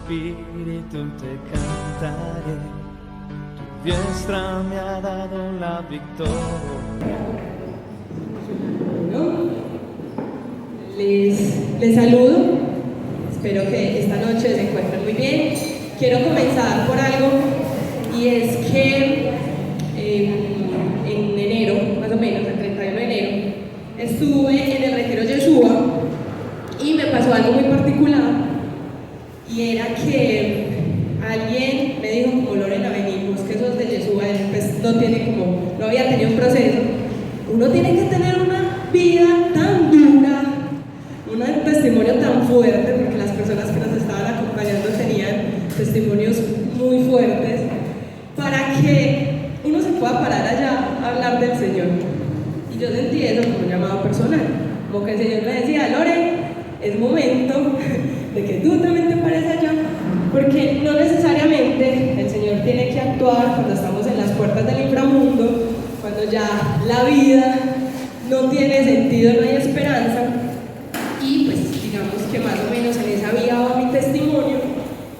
espíritu te cantaré, tu diestra me ha dado la victoria. Bueno, les saludo, espero que esta noche se encuentren muy bien. Quiero comenzar por algo, y es que en enero, más o menos, el 31 de enero, estuve en el Retiro Yeshua y me pasó algo muy particular, y era que alguien me dijo, como Lorena, venimos, que sos de Yeshua, pues no había tenido un proceso. Uno tiene que tener una vida tan dura, un testimonio tan fuerte, porque las personas que nos estaban acompañando tenían testimonios muy fuertes, para que uno se pueda parar allá a hablar del Señor. Y yo sentí eso como un llamado personal, como que el Señor me decía, Lore, es momento de que tú también te pares allá, porque no necesariamente el Señor tiene que actuar cuando estamos en las puertas del inframundo, cuando ya la vida no tiene sentido, no hay esperanza. Y pues digamos que más o menos en esa vía va mi testimonio.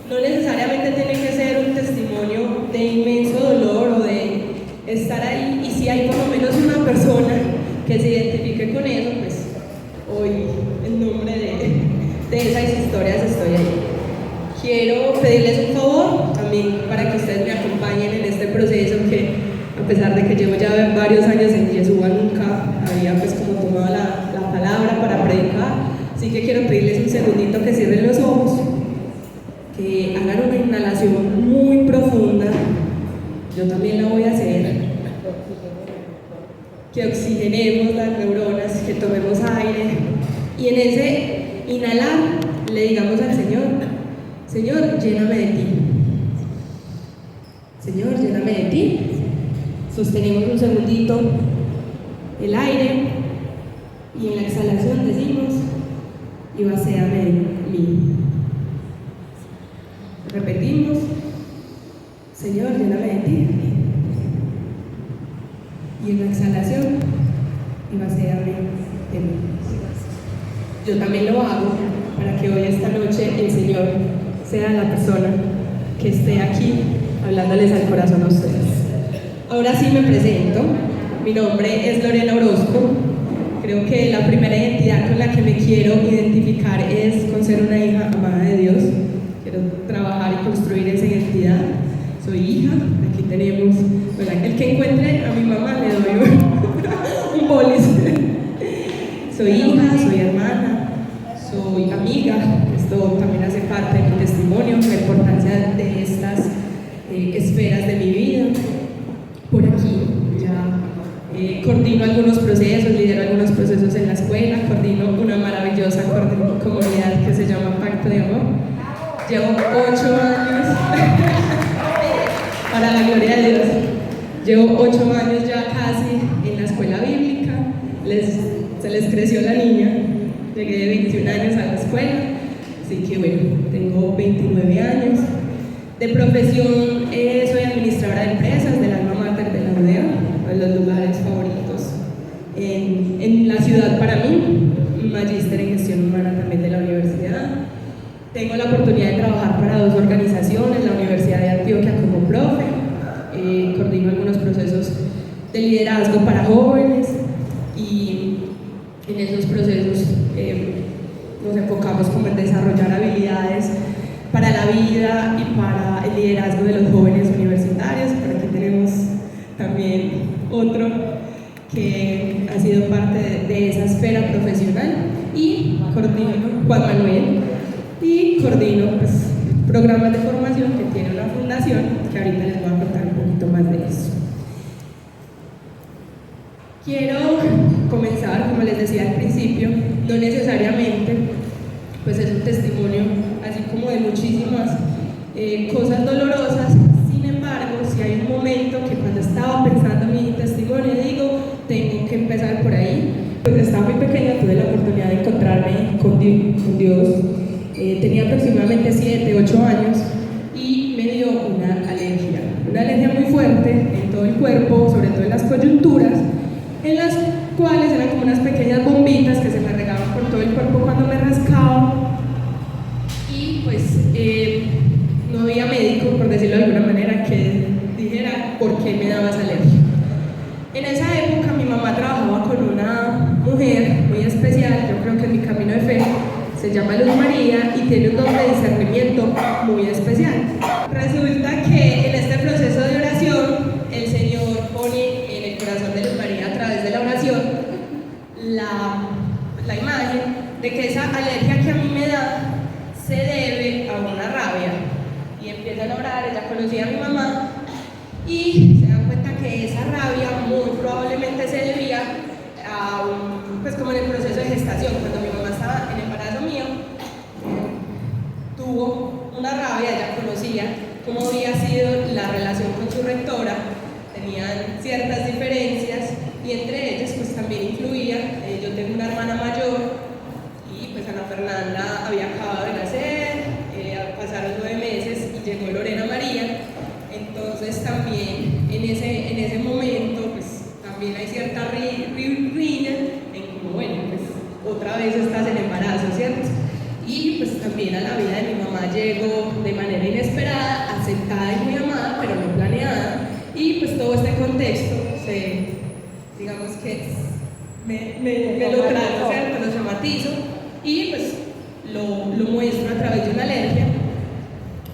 No necesariamente tiene que ser un testimonio de inmenso dolor o de estar ahí, y si hay por lo menos una persona que se identifique con eso, pues hoy en nombre de esas historias estoy ahí. Quiero pedirles un favor también para que ustedes me acompañen en este proceso, que a pesar de que llevo ya varios años en Yeshua, nunca había pues como tomado la palabra para predicar. Así que quiero pedirles un segundito que cierren los ojos, que hagan una inhalación muy profunda. Yo también la voy a hacer. Que oxigenemos las neuronas, que tomemos aire, y en ese inhalar le digamos al Señor, Señor, lléname de ti. Señor, lléname de ti. Sostenemos un segundito el aire, y en la exhalación decimos, y vacíame de mí. Repetimos, Señor, lléname de ti. Y en la exhalación, y vacíame de mí. Yo también lo hago para que hoy, esta noche, el Señor sea la persona que esté aquí hablándoles al corazón a ustedes. Ahora sí me presento. Mi nombre es Lorena Orozco. Creo que la primera identidad con la que me quiero identificar es con ser una hija amada de Dios. Quiero trabajar y construir esa identidad. Soy hija, aquí tenemos, bueno, el que encuentre a mi mamá le doy un bolis. Soy hija, soy hermana, soy amiga. Esto también hace parte de mi testimonio, la importancia de estas esferas de mi vida. Por aquí ya coordino algunos procesos, lidero algunos procesos en la escuela, coordino una maravillosa comunidad que se llama Pacto de Amor. Llevo 8 años, para la gloria de Dios, llevo 8 años ya casi en la escuela bíblica. Se les creció la niña, llegué de 21 años a la escuela, así que bueno, tengo 29 años. De profesión soy administradora de empresas del alma mater de la UDEA, uno de los lugares favoritos en la ciudad para mí, magíster en gestión humana también de la universidad. Tengo la oportunidad de trabajar para 2 organizaciones, la Universidad de Antioquia como profe, coordino algunos procesos de liderazgo para jóvenes, y en esos procesos nos enfocamos como en desarrollar habilidades para la vida y para el liderazgo de los jóvenes universitarios. Por aquí tenemos también otro que ha sido parte de esa esfera profesional, y coordino, Juan Manuel, y coordino pues, programas de formación que tiene una fundación, que ahorita les voy a contar un poquito más de eso. Quiero comenzar, como les decía al principio, no necesariamente pues es un testimonio así como de muchísimas cosas dolorosas. Sin embargo, si hay un momento que cuando estaba pensando mi testimonio digo, tengo que empezar por ahí. Pues estaba muy pequeña, tuve la oportunidad de encontrarme con Dios. Tenía aproximadamente 7, 8 años, y me dio una alergia muy fuerte en todo el cuerpo, sobre todo en las coyunturas, en las cuales eran como unas pequeñas bombitas que se me regaban por todo el cuerpo cuando me rascaba. Y pues por qué me daba esa alergia. En esa época mi mamá trabajaba con una mujer muy especial, yo creo que en mi camino de fe, se llama Luz María y tiene un don de discernimiento muy especial. Resulta que en este proceso de oración el Señor pone en el corazón de Luz María a través de la oración la imagen de que esa alergia que a mí me da se debe a una rabia. Y empiezan a orar, ella conocía a mi mamá y se dan cuenta que esa rabia muy probablemente se debía a pues como en el proceso de gestación, cuando mi mamá estaba en embarazo mío, tuvo una rabia, ella conocía cómo había sido la relación con su rectora, tenían ciertas diferencias y entre ellas pues también incluía, yo tengo una hermana mayor y pues Ana Fernanda había acabado de nacer, pasaron 9 meses y llegó Lorena María, entonces también en ese momento pues también hay cierta riña en como bueno pues otra vez estás en embarazo, ¿cierto? Y pues también a la vida de mi mamá llegó de manera inesperada, aceptada y muy amada, pero no planeada, y pues todo este contexto digamos que me lo trajo, ¿cierto? Lo somatizo y pues lo muestro a través de una alergia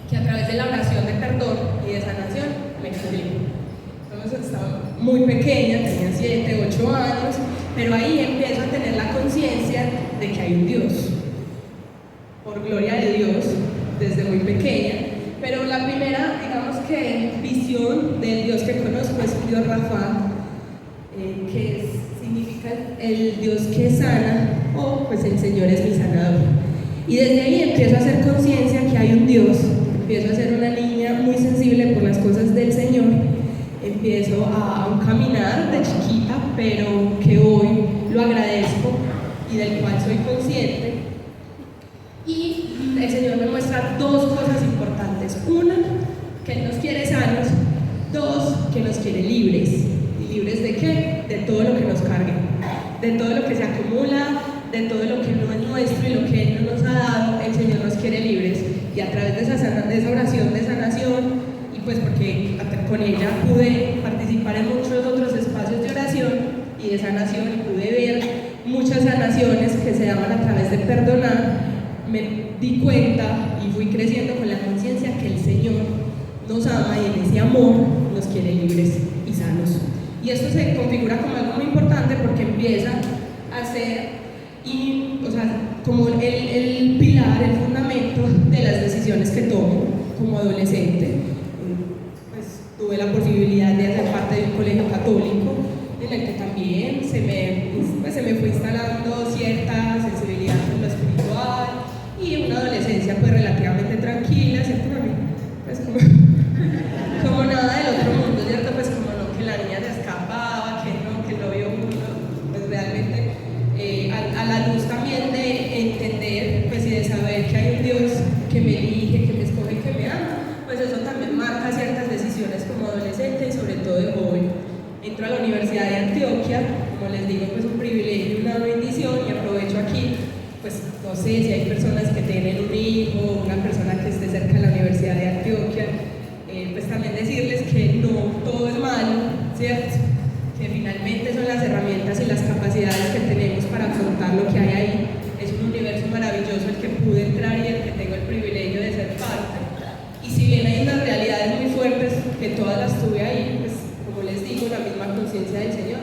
que a través de la oración de perdón y de sanación me curé. Entonces estaba muy pequeña, tenía 7, 8 años, pero ahí empiezo a tener la conciencia de que hay un Dios, por gloria de Dios, desde muy pequeña, pero la primera, digamos que visión del Dios que conozco es un Dios Rafa, que significa el Dios que sana, o pues el Señor es mi sanador. Y desde ahí empiezo a hacer conciencia que hay un Dios, empiezo a ser una niña muy sensible por las cosas del Señor, empiezo a un caminar de chiquita, pero que hoy lo agradezco y del cual soy consciente. Y el Señor me muestra 2 cosas importantes. Una, que Él nos quiere sanos. 2, que nos quiere libres. ¿Y libres de qué? De todo lo que nos cargue, de todo lo que se acumula, de todo lo que no es nuestro y lo que Él no nos ha dado. El Señor nos quiere libres. Y a través de esa oración de sanación, y pues porque con ella pude participar en muchos otros espacios de oración y de sanación, y pude ver muchas sanaciones que se daban a través de perdonar, me di cuenta y fui creciendo con la conciencia que el Señor nos ama y en ese amor nos quiere libres y sanos. Y esto se configura como algo muy importante porque empieza a ser como el pilar, el fundamento de las decisiones que tomo como adolescente. Pues tuve la posibilidad de hacer parte de un colegio católico en el que también se me fue instalando cierta sensibilidad con lo espiritual y una adolescencia pues relativamente tranquila, ¿cierto? Pues como nada del otro mundo, ¿cierto? Pues como no, que la niña se escapaba, que el novio pues realmente a la luz también de entender pues y de saber que hay un Dios que me elige, que me escoge y que me ama, pues eso también marca ciertas decisiones como adolescente y sobre todo de joven. Entro a la Universidad de Antioquia, como les digo, pues un privilegio y una bendición, y aprovecho aquí, pues no sé si hay personas que tienen un hijo, una persona que esté cerca de la Universidad de Antioquia, pues también decirles que no todo es malo, ¿cierto? Que finalmente son las herramientas y las capacidades que tenemos para afrontar lo que hay ahí. Es un universo maravilloso el que pude entrar y el que tengo el privilegio de ser parte. Y si bien hay unas realidades muy fuertes, que todas las tuve ahí, pues como les digo, la misma conciencia del Señor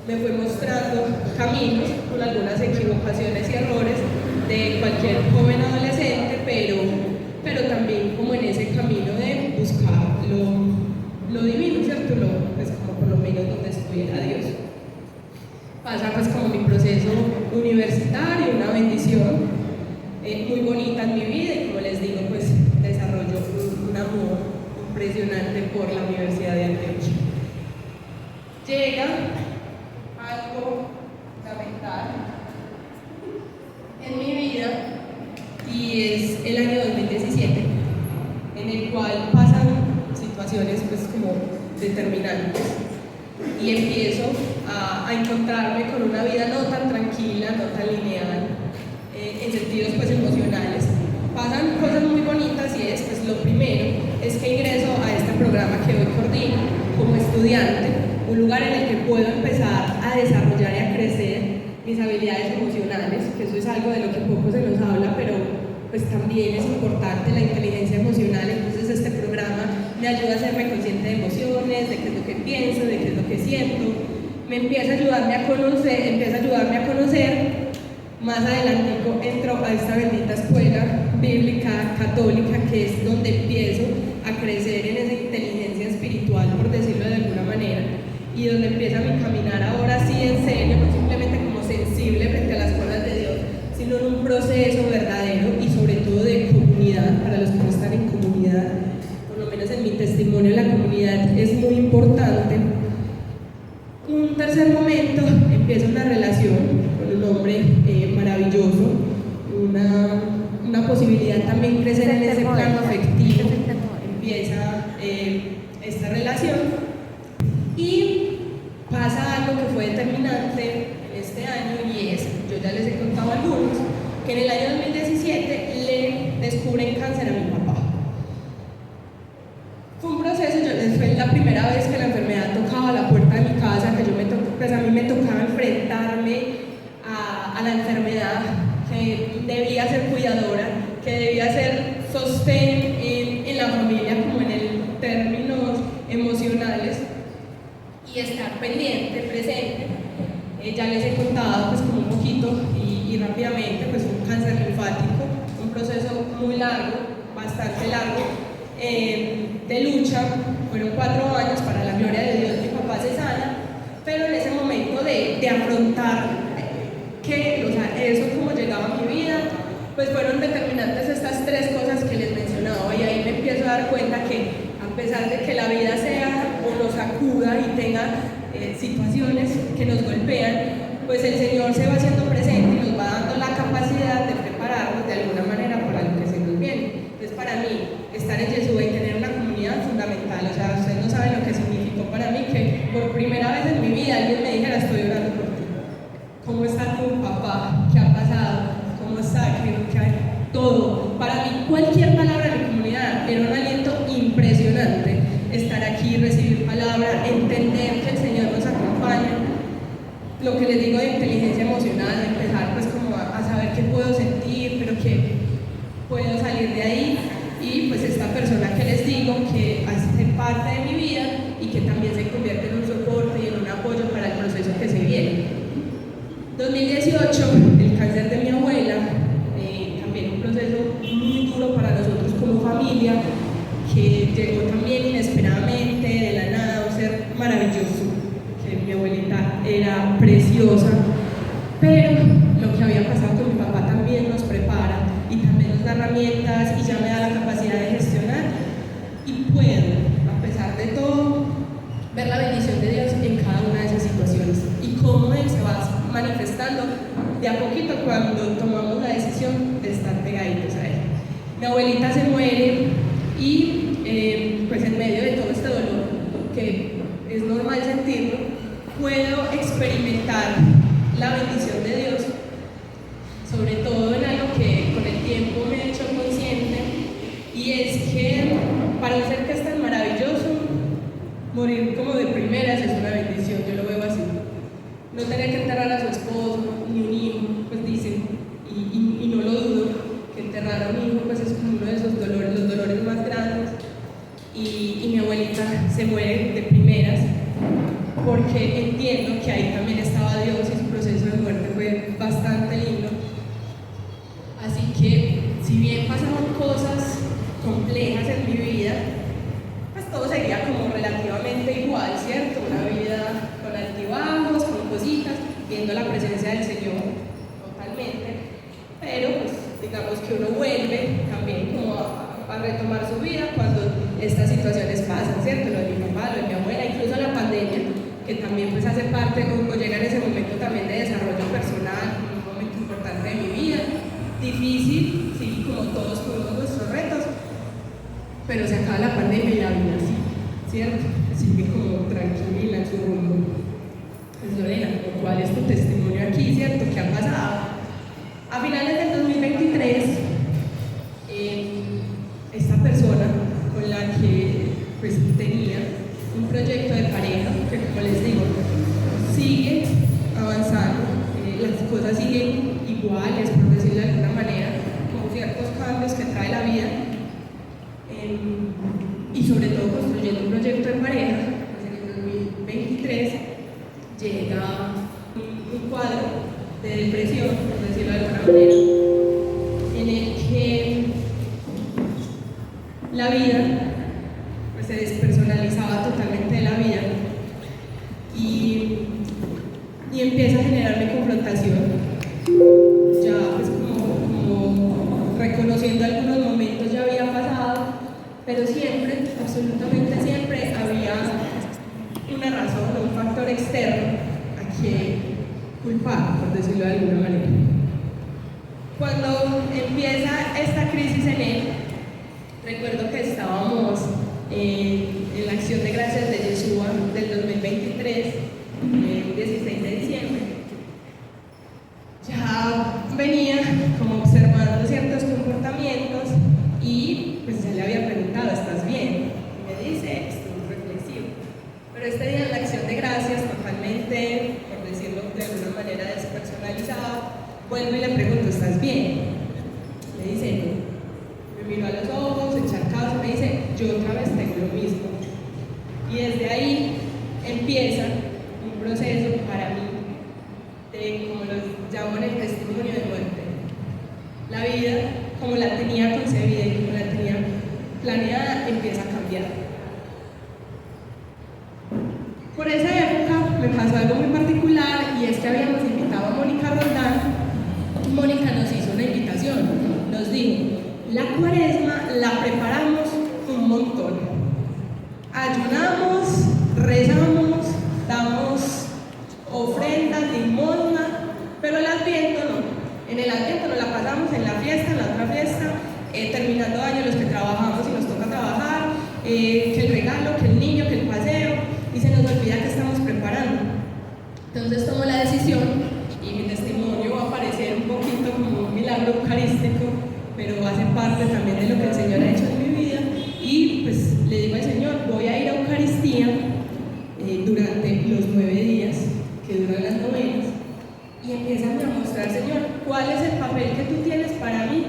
me fue mostrando caminos con algunas equivocaciones y errores de cualquier joven adolescente, pero también como en ese camino de buscar lo divino, ¿cierto? Pues como por lo menos donde estuviera Dios. Pasa pues como mi proceso universitario, una bendición muy bonita en mi vida, y como les digo, pues desarrollo un amor impresionante por la Universidad de Antioquia. Llega algo fundamental en mi vida y es el año 2017, en el cual pasan situaciones pues como determinantes y empiezo a encontrarme con una vida no tan tranquila, no tan lineal, en sentidos pues emocionales. Pasan cosas muy bonitas y es pues lo primero es que ingreso a este programa que hoy coordino como estudiante, un lugar en el que puedo empezar a desarrollar y a crecer mis habilidades emocionales, que eso es algo de lo que poco se nos habla, pero pues también es importante la inteligencia emocional. Entonces este programa me ayuda a hacerme consciente de emociones, de qué es lo que pienso, de qué es lo que siento, me empieza a ayudarme a conocer. Más adelante entro a esta bendita escuela bíblica católica, que es donde empiezo a crecer en esa inteligencia espiritual, por decirlo de alguna manera, y donde empieza mi caminar ahora sí en serio, no simplemente como sensible frente a las cosas de Dios, sino en un proceso verdadero y sobre todo de comunidad. Para los que no están en comunidad, por lo menos en mi testimonio, la comunidad es muy importante. Un tercer momento, empieza una relación con un hombre maravilloso, una posibilidad también crecer en ese plano afectivo. Empieza esta relación y pasa algo que fue determinante en este año, y es, yo ya les he contado a algunos, que en el año 2017 le descubren cáncer a mi papá. Fue un proceso, fue la primera vez que la enfermedad tocaba la puerta de mi casa, que pues a mí me tocaba enfrentarme a la enfermedad, que debía ser cuidadora, que debía ser sostén en la familia, como en el términos emocionales, y estar pendiente, presente. Ya les he contado pues como un poquito y rápidamente, pues un cáncer linfático, un proceso muy largo, bastante largo, de lucha. Fueron 4 años, para la gloria de Dios mi papá se sana, pero en ese momento de afrontar eso como llegaba a mi vida, pues fueron determinantes estas 3 cosas que les mencionaba, y ahí me empiezo a dar cuenta que a pesar de que la vida sea o nos sacuda y tenga situaciones que nos golpean, pues el Señor se va haciendo presente y nos va dando la capacidad de prepararnos de alguna manera para lo que se nos viene. Entonces para mí, estar en Yeshua y tener una comunidad es fundamental. O sea, ustedes no saben lo que significó para mí que por primera vez en mi vida alguien me dijera: estoy orando por ti. ¿Cómo está tu papá? ¿Qué ha pasado? ¿Cómo está? ¿Qué hay? Todo. Para mí cualquier palabra de la comunidad era un aliento impresionante. Estar aquí, recibir palabra, entender que el Señor nos acompaña. Lo que les digo de inteligencia emocional, empezar pues como a saber qué puedo sentir, pero que puedo salir de ahí. Y pues esta persona que les digo que hace parte de mi vida y que también se convierte en un soporte y en un apoyo para el proceso que se viene. 2018, el cáncer de mi abuela, también un proceso muy duro para nosotros como familia, que llegó también inesperadamente, de la nada, un ser maravilloso, que mi abuelita era preciosa, pero lo que había pasado con mi papá también nos prepara y también nos da herramientas y ya me da la capacidad de gestionar, y puedo, a pesar de todo, ver la bendición de Dios en cada una de esas situaciones y cómo Él se va manifestando de a poquito cuando tomamos la decisión de estar pegaditos a Él. Mi abuelita se muere y pues en medio de todo este dolor, que es normal sentirlo, puedo experimentar la bendición de Dios, sobre todo en algo que con el tiempo me he hecho consciente, y es que para un ser que es tan maravilloso, morir como de primeras es una bendición. Yo lo veo así. No tener que enterrar a su esposo ni un hijo, pues dicen, y no lo dudo, que enterrar a un hijo pues es como uno de esos dolores, los dolores más grandes, y mi abuelita se muere de primeras, porque entiendo que ahí también estaba Dios y su proceso de muerte fue bastante lindo. Así que, si bien pasaron cosas complejas en mi vida, pues todo seguía como relativamente igual, ¿cierto? Una vida con altibajos, con cositas, viendo la presencia del Señor totalmente, pero pues digamos que uno vuelve también como a retomar su vida cuando estas situaciones pasan, ¿cierto? Lo de mi papá, lo de mi abuela, incluso la pandemia, que también pues hace parte, o llega en ese momento también de desarrollo personal, un momento importante de mi vida, difícil, sí, como todos tuvimos nuestros retos, pero se acaba la pandemia y la vida sí, ¿cierto? Sigue como tranquila en su rumbo. Pues Lorena, ¿cuál es tu testimonio aquí, cierto? ¿Qué ha pasado? A finales del 2023, esta persona con la que pues tenía un proyecto de pareja cosas siguen iguales, por decirlo de alguna manera, con ciertos cambios que trae la vida, y sobre todo construyendo un proyecto de pareja. Pues en el 2023 llega un cuadro de depresión, por decirlo de alguna manera, en el que la vida pues, se despersonalizaba totalmente de la vida y empieza a generarme confrontación, ya pues como reconociendo algunos momentos ya había pasado, pero siempre, absolutamente siempre, había una razón, un factor externo a que culpar, por decirlo de alguna manera. Cuando empieza esta crisis en él, recuerdo que estábamos en la Acción de Gracias de Yeshua del 2023, el 16 de diciembre. Ya venía como observando ciertos comportamientos y pues ya le había preguntado, ¿estás bien? Y me dice, estoy reflexivo. Pero este día en la Acción de Gracias, totalmente, por decirlo de alguna manera despersonalizada, vuelvo y le pregunto, ¿estás bien? Me dice, no. Me miró a los ojos, encharcados, y me dice, yo otra vez tengo lo mismo. Y desde ahí empieza un proceso para mí de, como lo llamo en el testimonio de muerte. La vida, como la tenía concebida y como la tenía planeada, empieza a cambiar. Por esa época me pasó algo muy particular, y es que habíamos invitado a Mónica Roldán. Mónica nos hizo una invitación, nos dijo, la cuaresma la preparamos un montón. Ayunamos, rezamos, damos ofrendas, limosna, pero el Adviento no. En el Adviento nos la pasamos en la fiesta, en la otra fiesta, terminando año los que trabajamos y nos toca trabajar, que el regalo, que el niño, que el paseo, y se nos olvida que estamos preparando. Entonces tomo la decisión, y mi testimonio va a parecer un poquito como un milagro eucarístico, pero hace parte también de lo que el Señor ha hecho en mi vida, y pues le digo al Señor, voy a ir a Eucaristía durante los 9 días que duran las novenas, y empiezan a mostrar, Señor, cuál es el papel que tú tienes para mí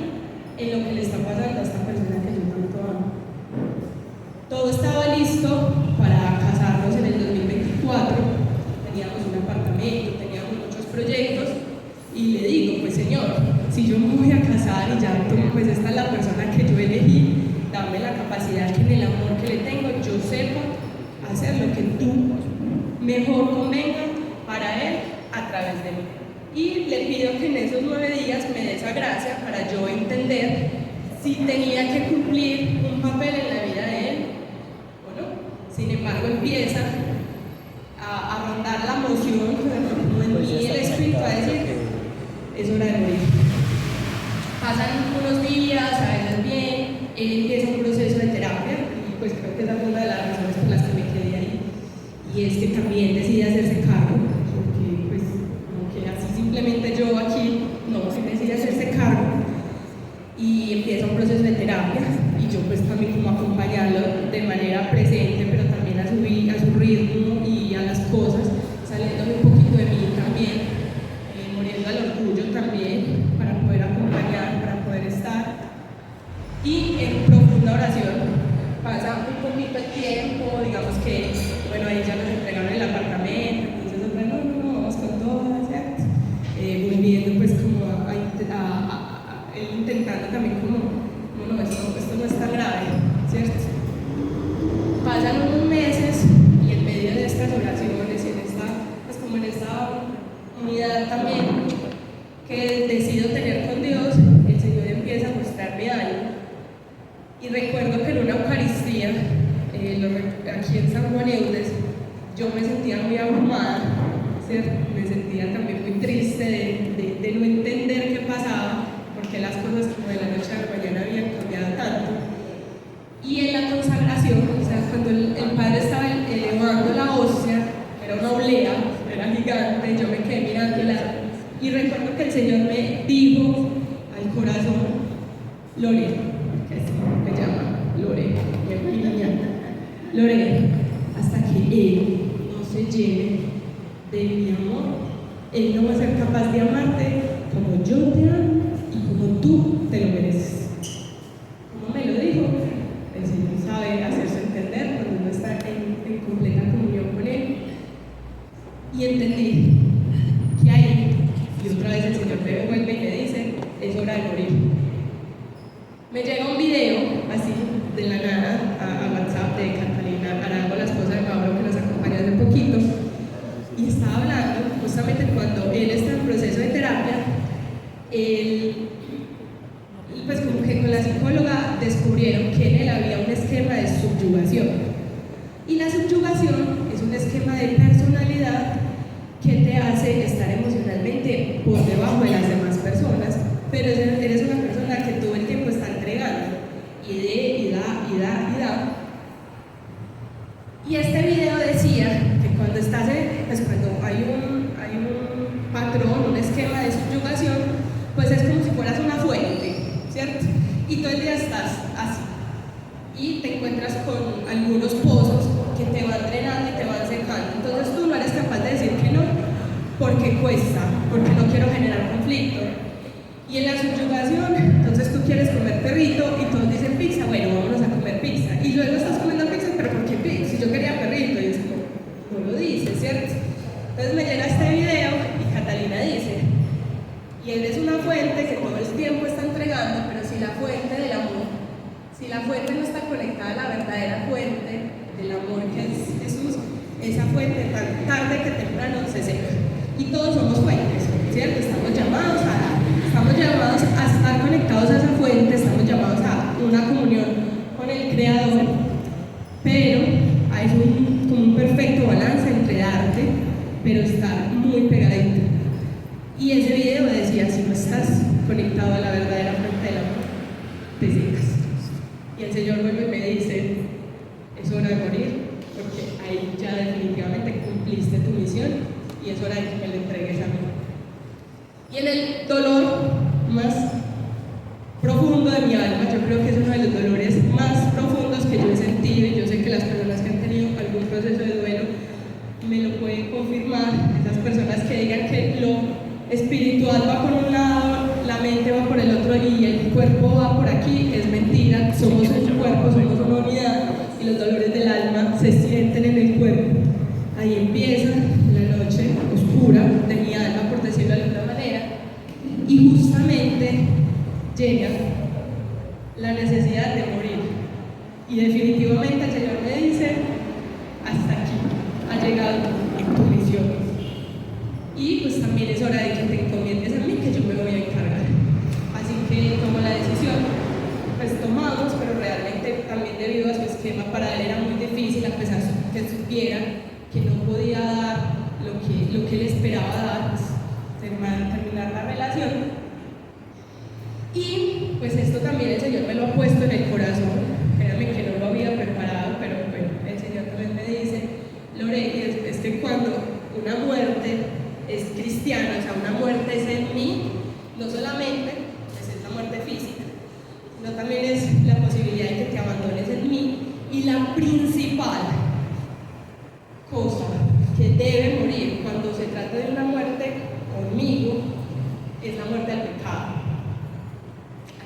en lo que le está pasando a esta persona que yo tanto amo. Todo estaba listo para casarnos en el 2024, teníamos un apartamento, teníamos muchos proyectos, y le digo, pues Señor, si yo me voy a casar y ya tú, pues esta es la persona que yo elegí, dame la capacidad que en el amor que le tengo yo sepa hacer lo que tú mejor convenga para él a través de mí. Y le pido que en esos 9 días me dé esa gracia para yo entender si tenía que cumplir un papel en la vida de él o no. Sin embargo, empieza a rondar la emoción, como en mí el espíritu a decir, es hora de morir. Pasan unos días, a veces bien, él empieza un proceso de terapia, y pues creo que esa fue una de las razones por las que me quedé ahí, y es que también decide hacerse cargo, porque pues como que así simplemente yo aquí, no, sí decide hacerse cargo, y empieza un proceso de terapia, y yo pues también como acompañarlo de manera presente, pero también a su ritmo y a las cosas, saliéndome un poquito de mí también, muriendo al orgullo también, para poder acompañar, para poder estar, y en profunda oración. Pasa un poquito el tiempo, digamos que, bueno, ahí ya nos entregaron el apartamento, entonces bueno, no, vamos con todo, ¿cierto? Volviendo pues como él intentando también como, no, esto no es tan grave, ¿cierto? Pasan unos meses, y en medio de estas oraciones y en esta, pues como en esta unidad también que decido tener con Dios, el Señor empieza a mostrarme algo. Y recuerdo que en una Eucaristía, aquí en San Juan Eudes, yo me sentía muy abrumada, ¿cierto? Me sentía también muy triste de no entender qué pasaba, porque las cosas como de la noche a la mañana habían cambiado tanto. Y en la consagración, o sea, cuando el Padre estaba elevando la hostia, era una oblea, era gigante, yo me quedé mirándola, y recuerdo que el Señor me dijo al corazón, Lore, que así me llama, Lore, mi niña, Lore, hasta que Él no se llene de mi amor, Él no va a ser capaz de amarte como yo te amo y como tú te lo mereces. ¿Cómo me lo dijo? El Señor sabe hacerse entender cuando uno está en completa comunión con Él. Y entendí que ahí, y otra vez el Señor me vuelve y me dice, es hora de morir. Me llega un video, así, de la nada, a WhatsApp de Catalina Arango, la esposa de Pablo, que nos acompañó hace poquito, y estaba hablando, justamente cuando él está en proceso de terapia, él, pues como que con la psicóloga descubrieron que en él había un esquema de subyugación. Y la subyugación es un esquema de personalidad que te hace estar emocionalmente por debajo de las demás personas, pero eres una persona que todo el tiempo está entregando y da. Y este video decía que cuando estás pues cuando hay un patrón, un esquema de subyugación, pues es como si fueras una fuente, ¿cierto? Y todo el día estás así y te encuentras con algunos pozos que te van drenando y te van secando. Entonces tú no eres capaz de decir que no, porque cuesta, porque no quiero generar conflicto. Y en la subyugación, entonces tú quieres comer perrito y todos dicen pizza, bueno, vámonos a comer pizza. Y luego estás comiendo pizza, pero ¿por qué pizza? Si yo quería perrito, y es como, no lo dices, ¿cierto? Entonces me llega este video y Catalina dice, y eres una fuente que todo el tiempo está entregando, pero si la fuente del amor, si la fuente no está conectada a la verdadera fuente del amor que es Jesús, esa fuente tan tarde que temprano se seca. Y todos somos fuentes, ¿cierto? Estamos llamados a estar conectados a esa fuente, estamos llamados a una comunión con el Creador, pero hay como un perfecto balance entre darte, pero estar muy pegadito. Y ese video decía, si no estás conectado a la verdadera fuente del amor, te secas. Y el Señor vuelve y me dice, es hora de morir, porque ahí ya definitivamente cumpliste tu misión y es hora de que me lo entregues a mí. Y en el dolor más profundo de mi alma, yo creo que es uno de los dolores más profundos que yo he sentido, y yo sé que las personas que han tenido algún proceso de duelo me lo pueden confirmar, esas personas que digan que lo espiritual va por un lado, la mente va por el otro y el cuerpo va por aquí, es mentira. Somos un cuerpo, somos una unidad y los dolores del alma se sienten en el cuerpo. Ahí empieza la noche oscura de mi alma, por decirlo de alguna manera, y justamente llega la necesidad de morir. Y definitivamente el Señor me dice, hasta aquí ha llegado tu misión. Y pues también es hora de que te encomiendes a mí, que yo me voy a encargar. Así que tomo la decisión, pues tomamos, pero realmente también debido a su esquema para él era muy difícil, a pesar que supiera que no podía dar lo que él esperaba dar, pues terminar la relación. Y pues esto también el Señor me lo ha puesto en el corazón, créanme que no lo había preparado, pero bueno, el Señor también me dice, Lore, es que cuando una muerte es cristiana, o sea, una muerte es en mí, no solamente es la muerte física, sino también es la posibilidad de que te abandones en mí, y la principal cosa que debe morir cuando se trata de una muerte conmigo es la muerte al pecado.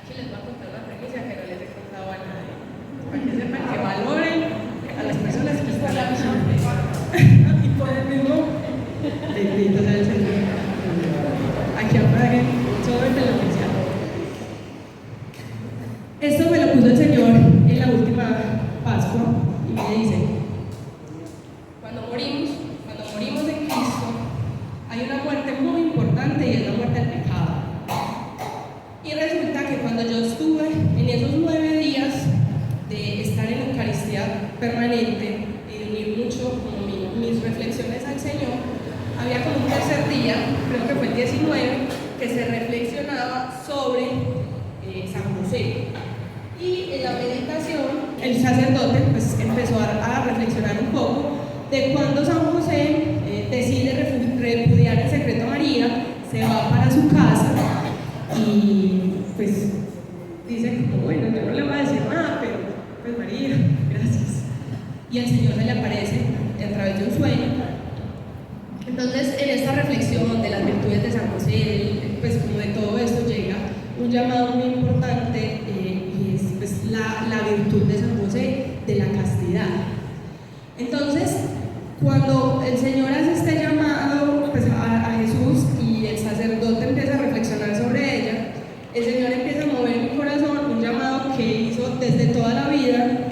Aquí les voy a contar una premisa que no les he contado a nadie, para que sepan que valoren a las personas que están aquí. Y por el mismo, bendito sea el Señor. Aquí apaguen, solamente lo oficial. Esto me lo puso el Señor en la última Pascua y me dice, cuando morimos en Cristo, hay una muerte muy importante y es la muerte al pecado. Y resulta que cuando yo estuve en esos 9 días de estar en Eucaristía permanente y de unir mucho como mis reflexiones al Señor, había como un tercer día, creo que fue el 19, que se reflexionaba sobre San José. Y en la meditación, el sacerdote pues, empezó a reflexionar un poco de cuando San José decide repudiar el secreto a María, se va para su casa y pues dice como, bueno, yo no le voy a decir nada, pero pues María, gracias. Y el Señor se le aparece a través de un sueño. Entonces, en esta reflexión de la la virtud de San José, de la castidad. Entonces, cuando el Señor hace este llamado pues, a Jesús y el sacerdote empieza a reflexionar sobre ella, el Señor empieza a mover en mi corazón un llamado que hizo desde toda la vida,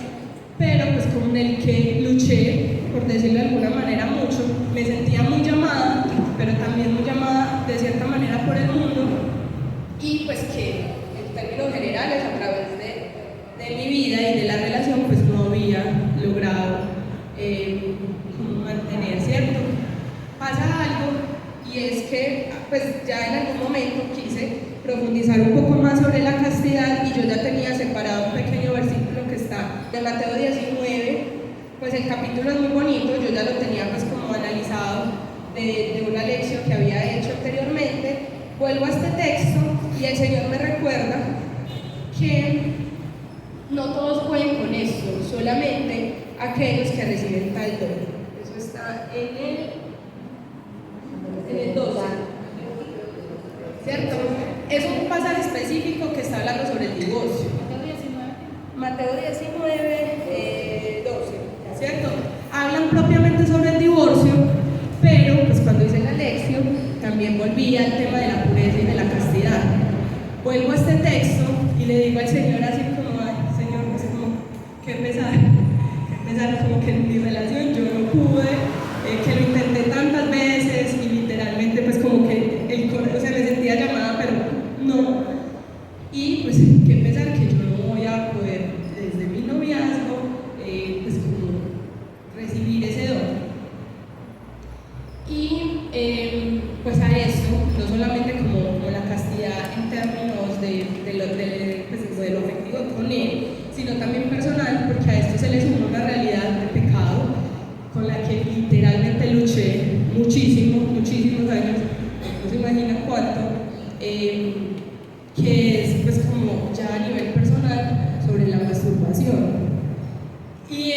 pero pues con el que luché, por decirlo de alguna manera, mucho. Me sentía muy llamada, pero también muy llamada de cierta manera por el mundo, y pues que en términos generales, a través de mi vida y de la relación, pues no había logrado como mantener, ¿cierto? Pasa algo, y es que pues ya en algún momento quise profundizar un poco más sobre la castidad, y yo ya tenía separado un pequeño versículo que está de Mateo 19, pues el capítulo es muy bonito, yo ya lo tenía pues como analizado de una lección que había hecho anteriormente. Vuelvo a este texto y el Señor me recuerda que no todos pueden con esto, solamente aquellos que reciben tal don. Eso está en el 12, ¿cierto? Es un pasaje específico que está hablando sobre el divorcio. Mateo 19, 12, ¿cierto? Hablan propiamente sobre el divorcio, pero pues cuando hice la lección también volví al tema de la pureza y de la castidad. Vuelvo a este texto y le digo al Señor así como, ay, Señor, pues como, qué pesar, como que en mi relación yo no pude, que lo intenté tantas veces y literalmente pues como que o sea, me sentía llamada, pero no. Y pues qué pesar que yo no voy a poder desde mi noviazgo pues como recibir ese don. Y pues a esto, no solamente como la castidad en términos de lo afectivo con él, sino también personal, porque a esto se le suma una realidad de pecado con la que literalmente luché muchísimos años, no se imaginan cuánto, que es pues como ya a nivel personal sobre la masturbación. Y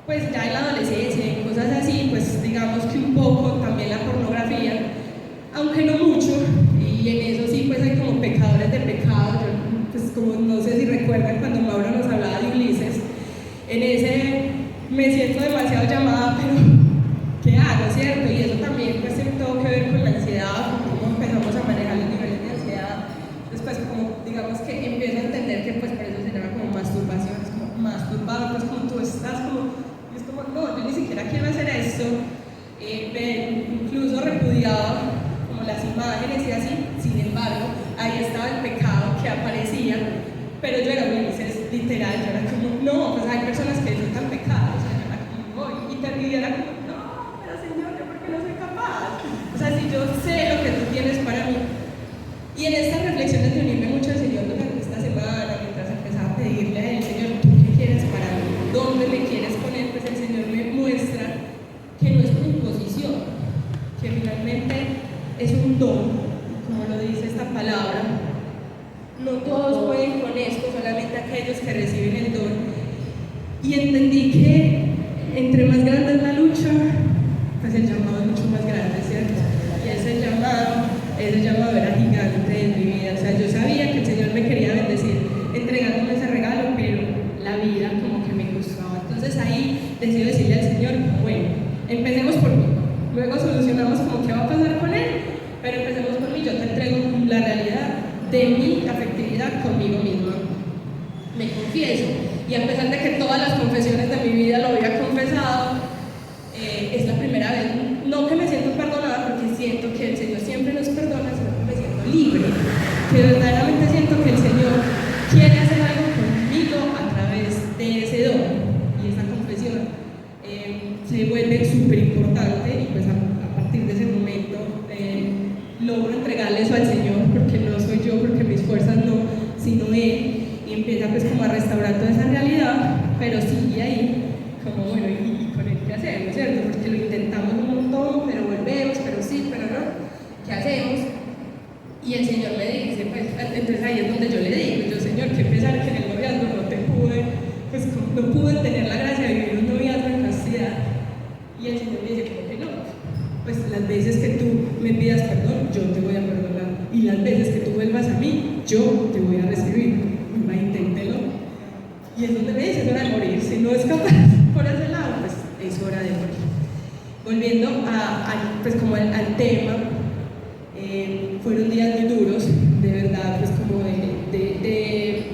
pues ya en la adolescencia, en cosas así, pues digamos que un poco también la pornografía, aunque no mucho, y en eso sí pues hay como pecadores de pecado. Yo, pues como no sé si recuerdan cuando Mauro nos hablaba de Ulises, en ese me siento demasiado llamada, pero ¿qué hago, cierto? Y eso también pues tiene todo que ver con la ansiedad, con cómo empezamos a manejar los niveles de ansiedad. Después como digamos que empiezo a entender que pues por eso se llama como masturbación, es como masturbado, pues como tú estás como, es como no, yo ni siquiera quiero hacer esto, incluso repudiaba como las imágenes y así. Sin embargo, ahí estaba el pecado que aparecía, pero yo era Ulises, literal, yo era como, no, pues hay personas que disfrutan pecados, o sea, yo era como, voy, y era como, no, pero Señor, ¿yo por qué no soy capaz? O sea, si yo sé lo que tú tienes para mí. Y en estas reflexiones de unirme mucho al Señor durante esta semana, mientras empezaba a pedirle a él, Señor, ¿tú qué quieres para mí? ¿Dónde me quieres poner? Pues el Señor me muestra que no es una imposición, que finalmente es un don, como lo dice esta palabra. No todos pueden con esto, solamente aquellos que reciben el don. Y entendí que entre más grande es la lucha, pues el llamado es mucho más grande, ¿cierto? Y ese llamado era gigante en mi vida. O sea, yo sabía que el Señor me quería bendecir entregándome ese regalo, pero la vida como que me gustaba. Entonces ahí decido decirle al Señor, bueno, empecemos por mí. Luego solucionamos como qué va a pasar con él, pero empecemos por mí. Yo te entrego la realidad de mi afectividad conmigo misma. Me confieso, y a pesar de que todas las confesiones de mi vida lo había confesado, es la primera vez, no que me siento perdonada, porque siento que el Señor siempre nos perdona, sino que me siento libre, que verdaderamente siento que el Señor quiere hacer algo conmigo a través de ese don. Y esa confesión se vuelve súper importante, y pues a partir de ese momento logro entregarle eso al Señor, porque no soy yo, porque mis fuerzas no, sino Él, y empieza pues como a restaurar toda esa realidad, pero sigue ahí, como bueno, y con él qué hacemos, ¿cierto? Porque lo intentamos un montón, pero volvemos, pero sí, pero no, ¿qué hacemos? Y el Señor me dice, pues, entonces ahí es donde yo le digo, yo, Señor, qué pesar que en el noviazgo no te pude, pues no pude tener la gracia de vivir un noviazgo en castidad. Y el Señor me dice, ¿cómo que no? Pues las veces que tú me pidas perdón, yo te voy a perdonar. Y las veces que tú vuelvas a mí, yo te voy a recibir. Inténtelo. volviendo pues como al tema, fueron días muy duros, de verdad, pues como de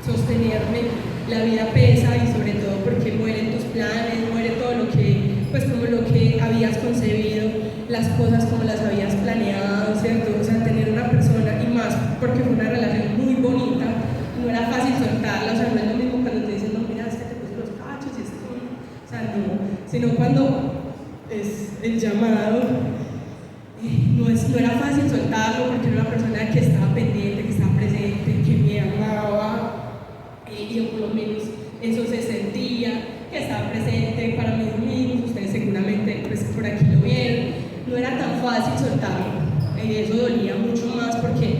sostenerme. La vida pesa y sobre todo porque mueren tus planes, muere todo lo que, pues como lo que habías concebido, las cosas como las habías planeado, ¿cierto? O sea, tener una persona y más porque fue una relación muy bonita, no era fácil soltarla, o sea, no es lo mismo cuando te dicen, no, mira, es que te puse los cachos y es que, o sea, no, sino cuando es el llamado, no era fácil soltarlo porque era una persona que estaba pendiente, que estaba presente, que me amaba, y por lo menos eso se sentía, que estaba presente para mis amigos, ustedes seguramente pues por aquí lo vieron, no era tan fácil soltarlo, eso dolía mucho más porque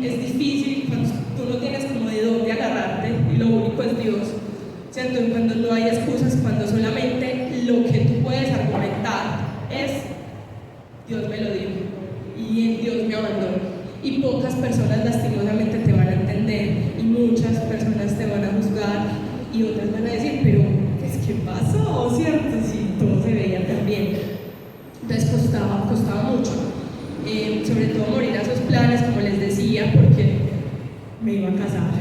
es difícil cuando tú no tienes como de dónde agarrarte y lo único es Dios, ¿cierto? Y cuando no hay excusas, cuando solamente lo que tú puedes argumentar es Dios me lo dio y en Dios me abandonó. Y pocas personas lastimosamente te van a entender y muchas personas te van a juzgar y otras van a decir, pero pues ¿qué pasó? ¿Cierto? Si todo se veía tan bien. Entonces costaba mucho, sobre todo morir a esos planes, como les decía, porque me iba a casar.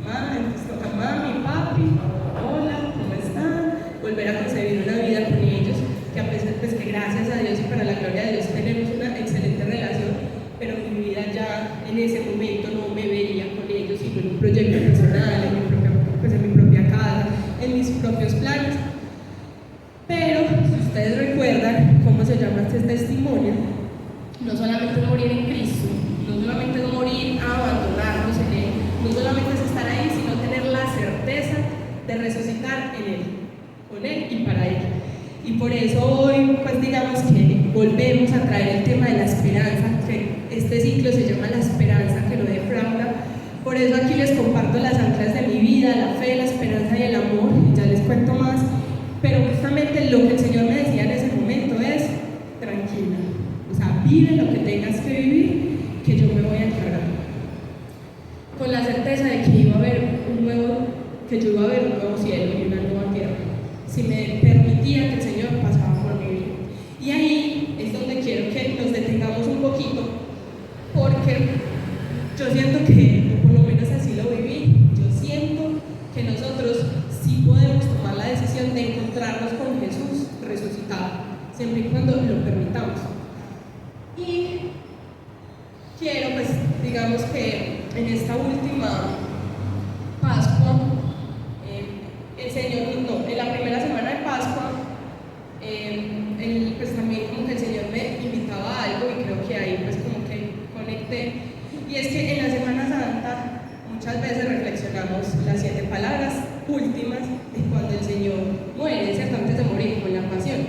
Entonces toca mami, papi, hola, ¿cómo están? Volver a concebir una vida con ellos, que a pesar pues que gracias a Dios y para la gloria de Dios tenemos una excelente relación, pero mi vida ya en ese momento no me veía con ellos, sino en un proyecto personal, en mi propia casa, en mis propios planes. Pero si ustedes recuerdan cómo se llama este testimonio, no solamente es morir en Cristo, no solamente es morir a abandonarnos en Él, no solamente es estar ahí, sino tener la certeza de resucitar en Él, con Él y para Él. Y por eso hoy, pues digamos que volvemos a traer el tema de la esperanza, que este ciclo se llama la esperanza que no defrauda. Por eso aquí les comparto las anclas de mi vida, la fe, la esperanza y el amor, y ya les cuento más. Pero justamente lo que el Señor me decía en ese momento es, tranquila, o sea, vive lo que tengas que vivir, que yo me voy a encargar. Con la certeza de que yo iba a ver un nuevo cielo y una nueva tierra, si me permitía que el Señor pasaba por mi vida. Y ahí es donde quiero que nos detengamos un poquito, porque yo siento que, por lo menos así lo viví, yo siento que nosotros sí podemos tomar la decisión de encontrarnos con Jesús resucitado, siempre y cuando lo permitamos. Y quiero, pues, digamos que en esta última Pascua, el Señor, en la primera semana de Pascua, pues también como que el Señor me invitaba a algo y creo que ahí pues como que conecté. Y es que en la Semana Santa muchas veces reflexionamos las 7 palabras últimas de cuando el Señor muere, ¿cierto? Antes de morir, con la pasión.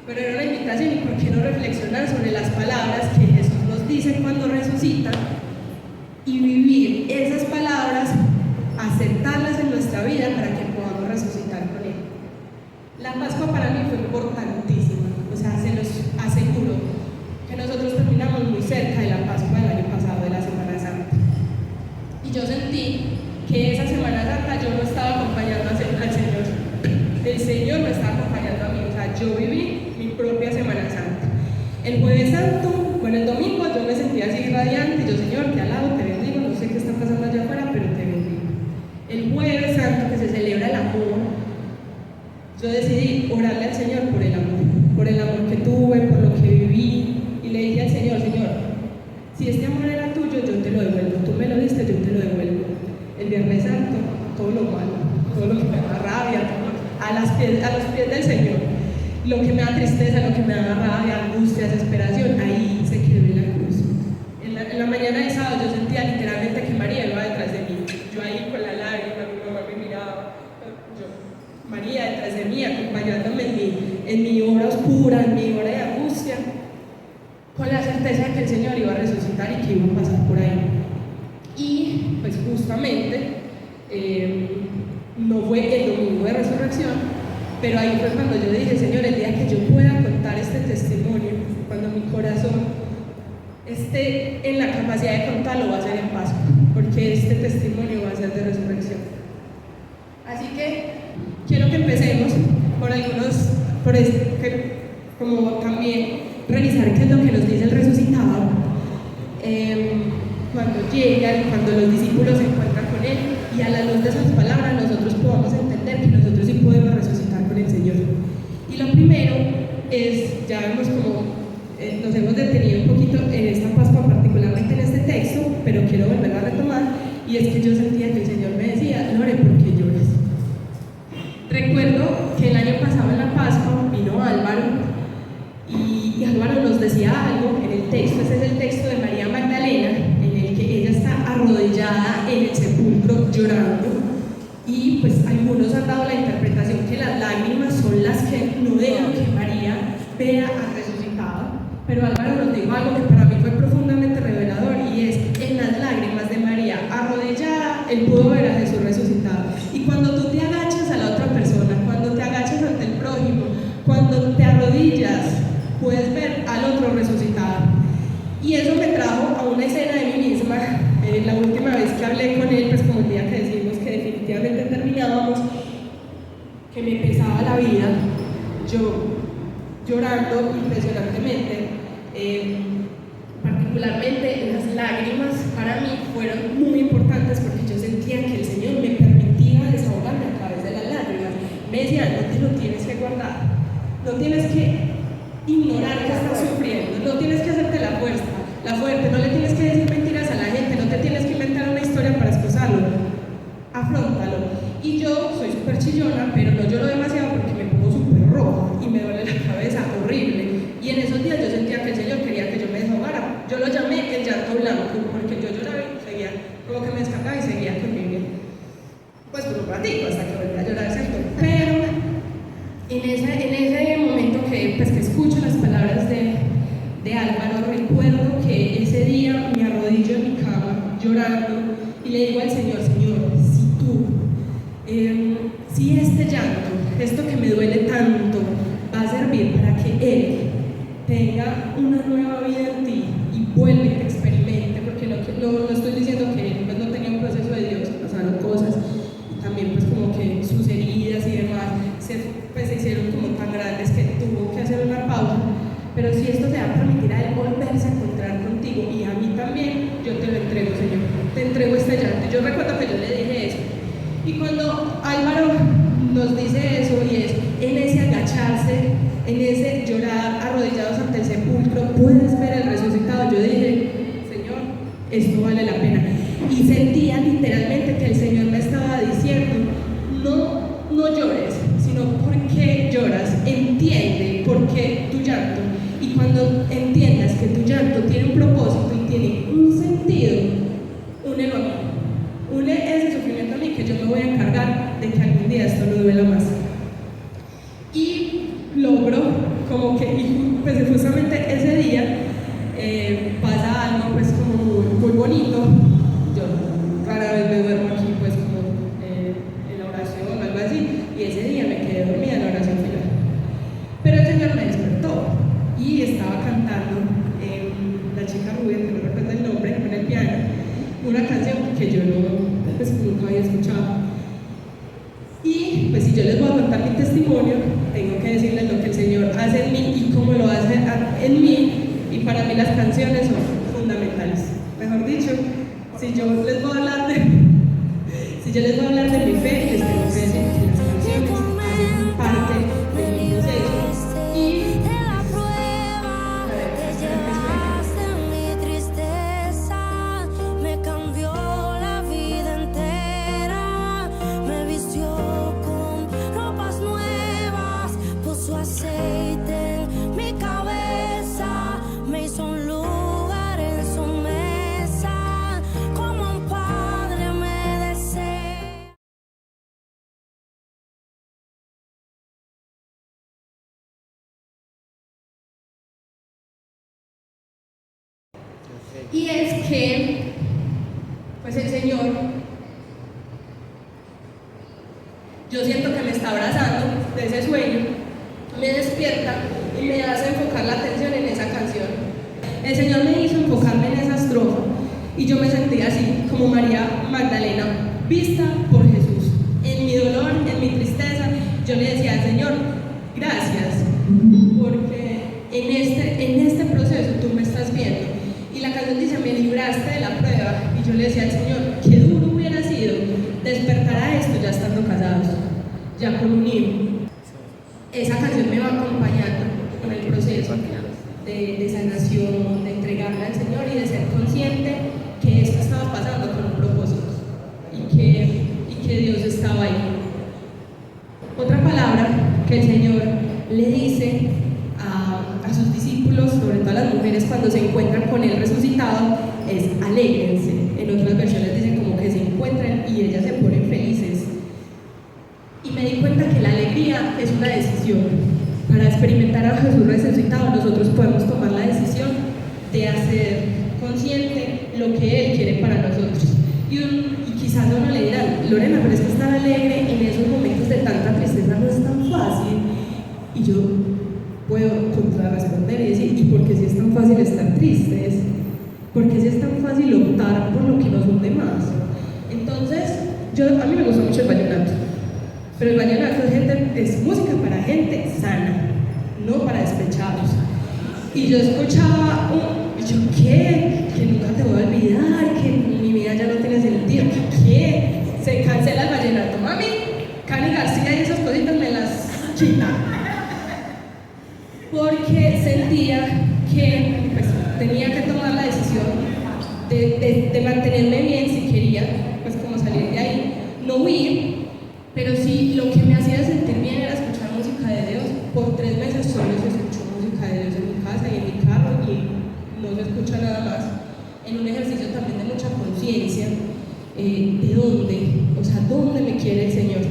Pero era una invitación, ¿y por qué no reflexionar sobre las palabras que Jesús nos dice cuando resucita y vivir esas palabras, aceptarlas en nuestra vida para que podamos resucitar con Él? La Pascua para mí fue importantísima, o sea, se los aseguro que nosotros terminamos muy cerca de la Pascua del año pasado, de la Semana Santa. Y yo sentí que esa Semana Santa yo no estaba acompañando al Señor, el Señor me estaba acompañando a mí, o sea, yo viví mi propia Semana Santa. El Jueves Santo, bueno, el domingo yo me sentía así radiante, y yo, Señor, te alabo, te bendigo, no sé qué está pasando allá afuera, pero te bendigo. El Jueves Santo, que se celebra el amor, yo decidí orarle al Señor por el amor que tuve, por lo que viví, y le dije al Señor, Señor, si este amor era tuyo, yo te lo devuelvo, tú me lo diste, yo te lo devuelvo. El Viernes Santo, todo lo malo, todo lo que me da rabia, a los pies del Señor, lo que me da tristeza, lo que me da rabia, angustia, desesperación, ahí se quedó en la cruz. En la mañana de sábado yo sentía literalmente que María iba detrás de mí, yo ahí con la lágrima, mi mamá me miraba, María detrás de mí, acompañándome en mi hora oscura, en mi hora de angustia, con la certeza de que el Señor iba a resucitar y que iba a pasar por ahí. Y pues justamente no fue el domingo de resurrección, pero ahí fue cuando yo dije, Señor, el día que yo pueda contar este testimonio, cuando mi corazón esté en la capacidad de contarlo, va a ser en Pascua, porque este testimonio va a ser de resurrección. Así que quiero que empecemos por algunos por eso, como también revisar qué es lo que nos dice el resucitado, cuando llega y cuando los discípulos se encuentran con él, y a la luz de esas palabras nosotros podamos entender que nosotros sí podemos resucitar con el Señor. Y lo primero es, ya vemos como nos hemos detenido un poquito en esta Pascua, particularmente en este texto, pero quiero volver a retomar, y es que yo sentía que el Señor me decía: Lore, ¿por qué lloras? Recuerdo que el año pasado en la Pascua vino Álvaro, y Álvaro nos decía algo en el texto. Ese es el texto de María Magdalena, en el que ella está arrodillada en el sepulcro llorando, y pues algunos han dado la interpretación que las lágrimas son las que no dejan que María vea al resucitado. Pero Álvaro nos dijo algo que para mí fue profundamente revelador, y es: en las lágrimas de María arrodillada, él pudo ver a Jesús resucitado. Y cuando tú te agachas a la otra persona, cuando te agachas ante el prójimo, cuando te arrodillas, puedes ver al otro resucitado. Y eso me trajo a una escena de mí misma. La última vez que hablé con él, pues como el día que decimos que definitivamente terminábamos, que me pesaba la vida, yo llorando impresionantemente, particularmente las lágrimas para mí fueron muy importantes, porque yo sentía que el Señor me permitía desahogarme a través de las lágrimas. Me decía: no te lo tienes que guardar, no tienes que ignorar que estás sufriendo, no tienes que hacerte la fuerte, no le tienes que decir mentiras a la gente, no te tienes que inventar una historia para excusarlo, afróntalo. Y yo soy súper chillona, pero no lloro demasiado porque me pongo súper roja y me duele la cabeza horrible, y en esos días yo sentía que el Señor quería que yo me desahogara. Yo lo llamé el llanto blanco, porque yo lloraba y seguía, como que me descargaba y seguía conmigo, pues por un ratito, hasta que volví a llorar, ¿cierto? Pero en ese momento que escucho las palabras de Álvaro, recuerdo que ese día me arrodillo en mi cama llorando y le digo al Señor: Señor, si este llanto, esto que me duele tanto, va a servir para que Él tenga una nueva vida en ti y vuelva y te experimente, porque no estoy diciendo que Él pues no tenía un proceso de Dios, pasaron cosas, y también pues como que sus heridas y demás se hicieron como tan grandes que tuvo que hacer una pausa. Pero si esto te va a permitir a Él volverse a encontrar contigo y a mí también, yo te lo entrego, Señor, te entrego este llanto. Yo recuerdo que yo le dije eso, y cuando Álvaro nos dice eso, y es en ese agacharse, en ese llorar arrodillados ante el sepulcro, puedes ver el resucitado, yo dije: Señor, esto vale la pena. Y sentía literalmente que el Señor me estaba diciendo: no llores, sino ¿por qué lloras? Entiende por qué tu llanto. Y cuando entiendas que tu llanto tiene un propósito y tiene un sentido, únelo a mí. Une ese sufrimiento a mí, que yo me voy a encargar de que algún día esto no duela más. Y logro como que, pues justamente ese día pasa algo pues como muy bonito. Yo rara vez me duermo aquí pues como en la oración o algo así, y ese día me quedé dormida en la oración final. Pero el Señor me despertó y estaba cantando la chica rubia, que no recuerdo el nombre, con el piano, una canción que yo pues, nunca había escuchado. Y pues si yo les voy a contar mi testimonio, tengo que decirles lo que el Señor hace en mí y cómo lo hace en mí, y para mí las canciones son fundamentales. Mejor dicho, si yo les voy a hablar de mi fe, les tengo que decir que las canciones hacen parte de mi proceso. Y Y es que, pues el Señor, yo siento que me está abrazando de ese sueño, me despierta y me hace enfocar la atención en esa canción. El Señor me hizo enfocarme en esa estrofa y yo me sentía así, como María Magdalena, vista por Jesús. En mi dolor, en mi tristeza, yo le decía al Señor: gracias, porque en este proceso tú me estás viendo. Y la canción dice, me libraste de la prueba. Y yo le decía al Señor, qué duro hubiera sido despertar a esto ya estando casados, ya con un hijo. Esa canción me va acompañando con el proceso de sanación, de entregarla al Señor y de ser consciente que esto estaba pasando con un propósito y que Dios estaba ahí. Otra palabra que el Señor le dice a sus discípulos, sobre todo a las mujeres, cuando se encuentran con Él resucitado, es alégrense. En otras versiones dicen como que se encuentran y ellas se ponen felices. Y me di cuenta que la alegría es una decisión. Para experimentar a Jesús resucitado, nosotros podemos tomar la decisión de hacer consciente lo que Él quiere para nosotros. Y quizás uno le dirán, Lorena, pero es que estar alegre en esos momentos de tanta tristeza no es tan fácil. Y yo puedo contrarresponder y decir, ¿y por qué si es tan fácil estar tristes? ¿Por qué si es tan fácil optar por lo que nos hunde más? Entonces, a mí me gusta mucho el vallenato, pero el vallenato es música para gente sana, no para despechados. Y yo escuchaba, ¿qué? Que nunca te voy a olvidar, que mi vida ya no tiene sentido, ¿qué? Se cancela el vallenato, mami, Cani García y esas cositas me las quita. Porque sentía que pues, tenía que tomar la decisión de mantenerme bien si quería, pues como salir de ahí, no huir, pero sí lo que me hacía sentir bien era escuchar música de Dios. Por 3 meses solo se escuchó música de Dios en mi casa y en mi carro y no se escucha nada más. En un ejercicio también de mucha conciencia de dónde me quiere el Señor.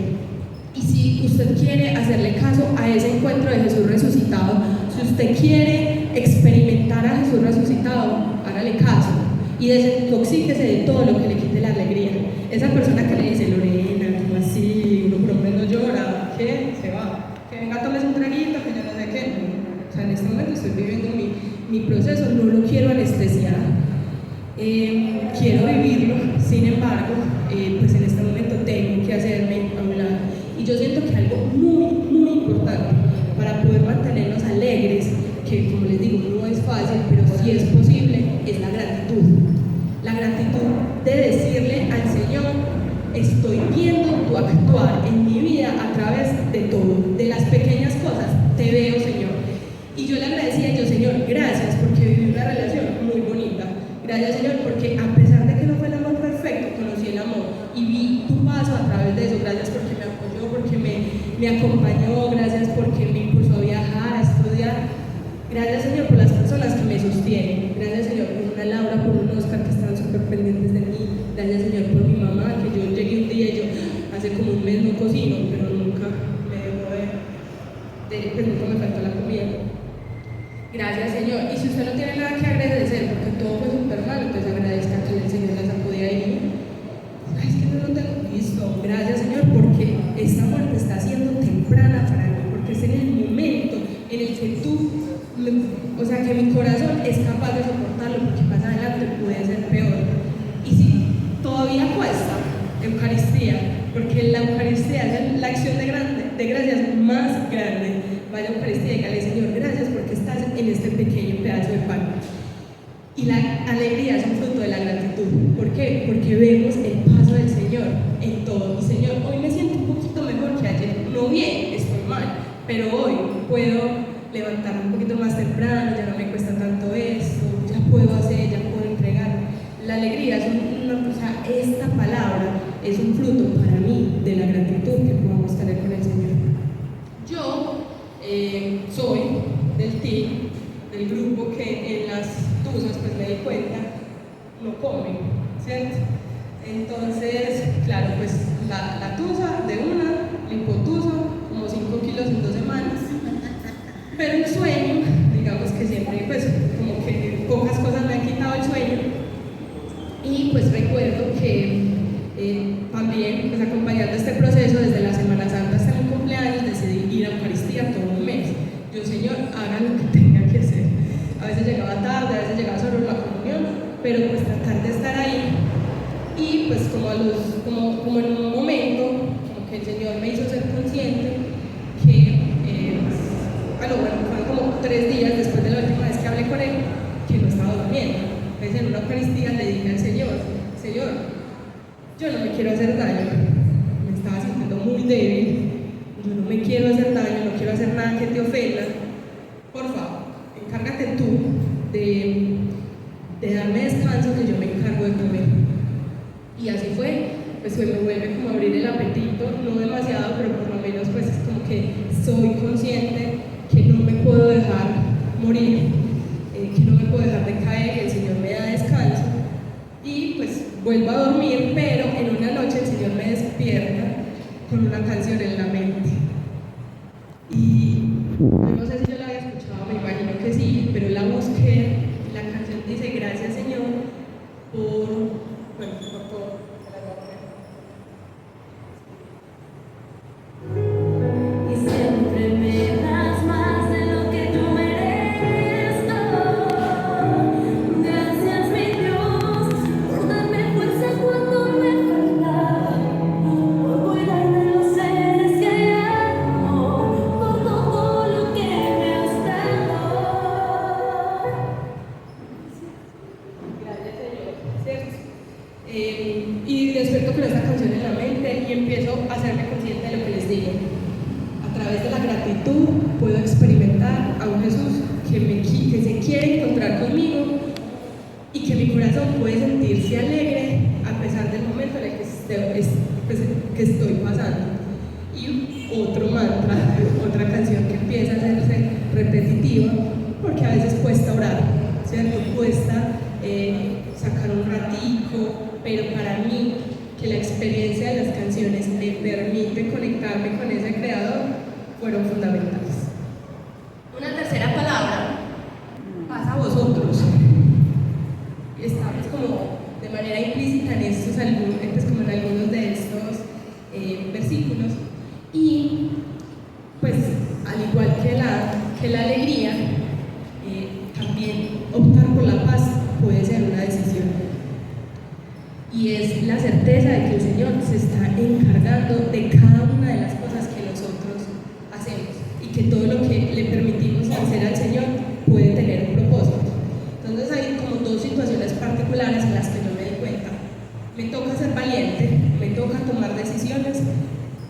Y si usted quiere hacerle caso a ese encuentro de Jesús resucitado, si usted quiere experimentar a Jesús resucitado, hágale caso y desintoxíquese de todo lo que le quite la alegría. Esa persona que le dice, Lorena, ¿cómo así? Uno por hombre no llora, ¿qué? Se va. Que venga, tomes un traguito, que yo no sé qué. O sea, en este momento estoy viviendo mi proceso, no lo quiero anestesiar. Quiero vivirlo, sin embargo, pues en este momento tengo que hacerme a un lado. Y yo siento que algo muy, muy importante para poder mantenernos alegres, que como les digo, no es fácil, pero sí es posible, es la gratitud. La gratitud de decirle al Señor, estoy viendo tu actuar en mi vida a través de todo, de las pequeñas cosas, te veo, Señor. Y yo le agradecía, Señor, gracias porque viví una relación muy bonita. Gracias, Señor, porque a pesar de que no fue el amor perfecto, conocí el amor y vi tu paso a través de eso. Gracias porque me apoyó, porque me acompañó, gracias porque me impulsó a viajar, a estudiar. Gracias, Señor, por las personas que me sostienen. Gracias, Señor, por una Laura, por un Oscar que están súper pendientes de mí. Gracias, Señor, por mi mamá, que yo llegué un día y yo hace como un mes no cocino, pero nunca me dejó pues nunca me faltó la comida. Gracias, Señor. Y si usted no tiene nada que agradecer, porque todo fue súper malo, entonces agradezca que el Señor la sacó de ahí. Ay, es que no lo tengo visto. Gracias, Señor, porque esta muerte está siendo temprana para mí, porque es en el momento en el que que mi corazón es capaz de soportarlo, porque más adelante puede ser peor. Y si todavía cuesta, Eucaristía, porque la Eucaristía es la acción de gracias más grande. Vaya a Eucaristía y dígale, Señor, gracias porque estás en este pequeño pedazo de pan. Y la alegría es un fruto de la gratitud. ¿Por qué? Porque vemos el paso del Señor en todo. Y Señor, hoy me siento un poquito mejor que ayer. No bien, estoy mal, pero hoy puedo levantarme un poquito más temprano, ya no me cuesta tanto esto, ya puedo hacer, ya puedo entregar. La alegría es esta palabra es un fruto para mí de la gratitud que podamos tener con el Señor. Yo soy del team, del grupo que en las tuzas, pues me di cuenta, no comen, ¿cierto? Entonces, claro, pues la tusa de una, lipotusa, como 5 kilos en 2 semanas, pero el sueño, digamos que siempre, pues como que pocas cosas me han quitado el sueño. Y pues recuerdo que también, pues acompañando este proceso desde la Semana Santa hasta mi cumpleaños, decidí ir a Eucaristía todo un mes. Yo, Señor, haga lo que tenga que hacer. A veces llegaba tarde, a veces llegaba solo la comunión, pero pues tratar de estar ahí. Y pues como en un momento, como que el Señor me hizo ser consciente que 3 días después de la última vez que hablé con él, que no estaba durmiendo. Entonces en una Eucaristía le dije al Señor, Señor, yo no me quiero hacer daño, me estaba sintiendo muy débil, yo no me quiero hacer daño, no quiero hacer nada que te ofenda, por favor, encárgate tú de darme descanso, que yo me encargo de comer. Y así fue, pues me vuelve como a abrir el apetito, no demasiado, pero por lo menos pues es como que soy consciente que no me puedo dejar morir, que no me puedo dejar de caer, el Señor me da descanso y pues vuelvo a dormir, pero en una noche el Señor me despierta con una canción en la mente. Y yo no sé si yo la había escuchado, me imagino que sí, pero la busqué. La canción dice: gracias Señor por todo. Y siempre me das más de lo que yo merezco. Gracias mi Dios por darme fuerza cuando me falta, por cuidar de los seres que amo, por todo lo que me has dado. Gracias Señor, ¿cierto? Y despierto con esta canción en la mente y empiezo a hacerme consciente de lo que les digo. A través de la gratitud puedo experimentar a un Jesús que se quiere encontrar conmigo y que mi corazón puede sentirse alegre a pesar del momento en el que estoy pasando. Y otro mantra, otra canción que empieza a hacerse repetitiva, porque a veces cuesta orar, ¿cierto? Cuesta sacar un ratico, pero para mí, que la experiencia de las canciones me permite conectarme con ese creador, fueron fundamentales. Una tercera palabra pasa a vosotros. Estamos como de manera implícita en estos pues como en algunos de estos versículos. Y pues al igual que la alegría, también optar por la paz puede ser una decisión. Y es la certeza de que el Señor se está encargando de cada una de las cosas que nosotros hacemos y que todo lo que le permitimos hacer al Señor puede tener un propósito. Entonces hay como dos situaciones particulares en las que yo me di cuenta. Me toca ser valiente, me toca tomar decisiones,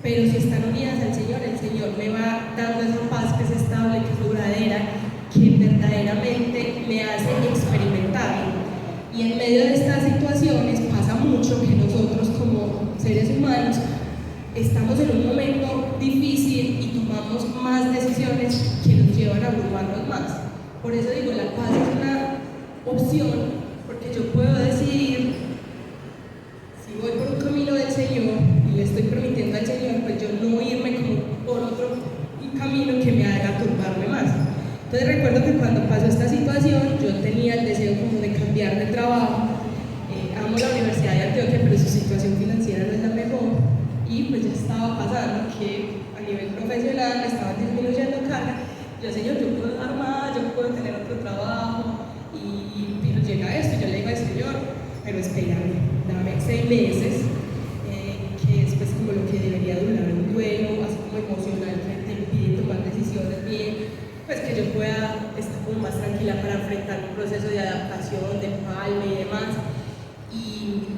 pero si están unidas al Señor, el Señor me va dando esa paz que es estable, que es duradera, que verdaderamente me hace experimentarlo. Y en medio de estas situaciones pasa mucho que nosotros como seres humanos estamos en un momento difícil y tomamos más decisiones que nos llevan a abrumarnos más. Por eso digo, la paz es una opción, porque yo puedo decidir si voy por un camino del Señor y le estoy permitiendo al Señor, pues yo no irme como por otro camino que me haga turbarme más. Entonces recuerdo que cuando pasó esta situación, yo tenía el deseo como de cambiar de trabajo. Amo la Universidad de Antioquia, pero su situación financiera no es la mejor. Y pues ya estaba pasando que a nivel profesional me estaba disminuyendo carga. Yo, Señor, yo puedo dar más, yo puedo tener otro trabajo. Pero llega esto, yo le digo al Señor, pero espérame, dame 6 meses, que es pues como lo que debería durar un duelo, así como emocional, que te impide tomar decisiones bien, pues que yo pueda estar como más tranquila para enfrentar un proceso de adaptación, de empalme y demás, y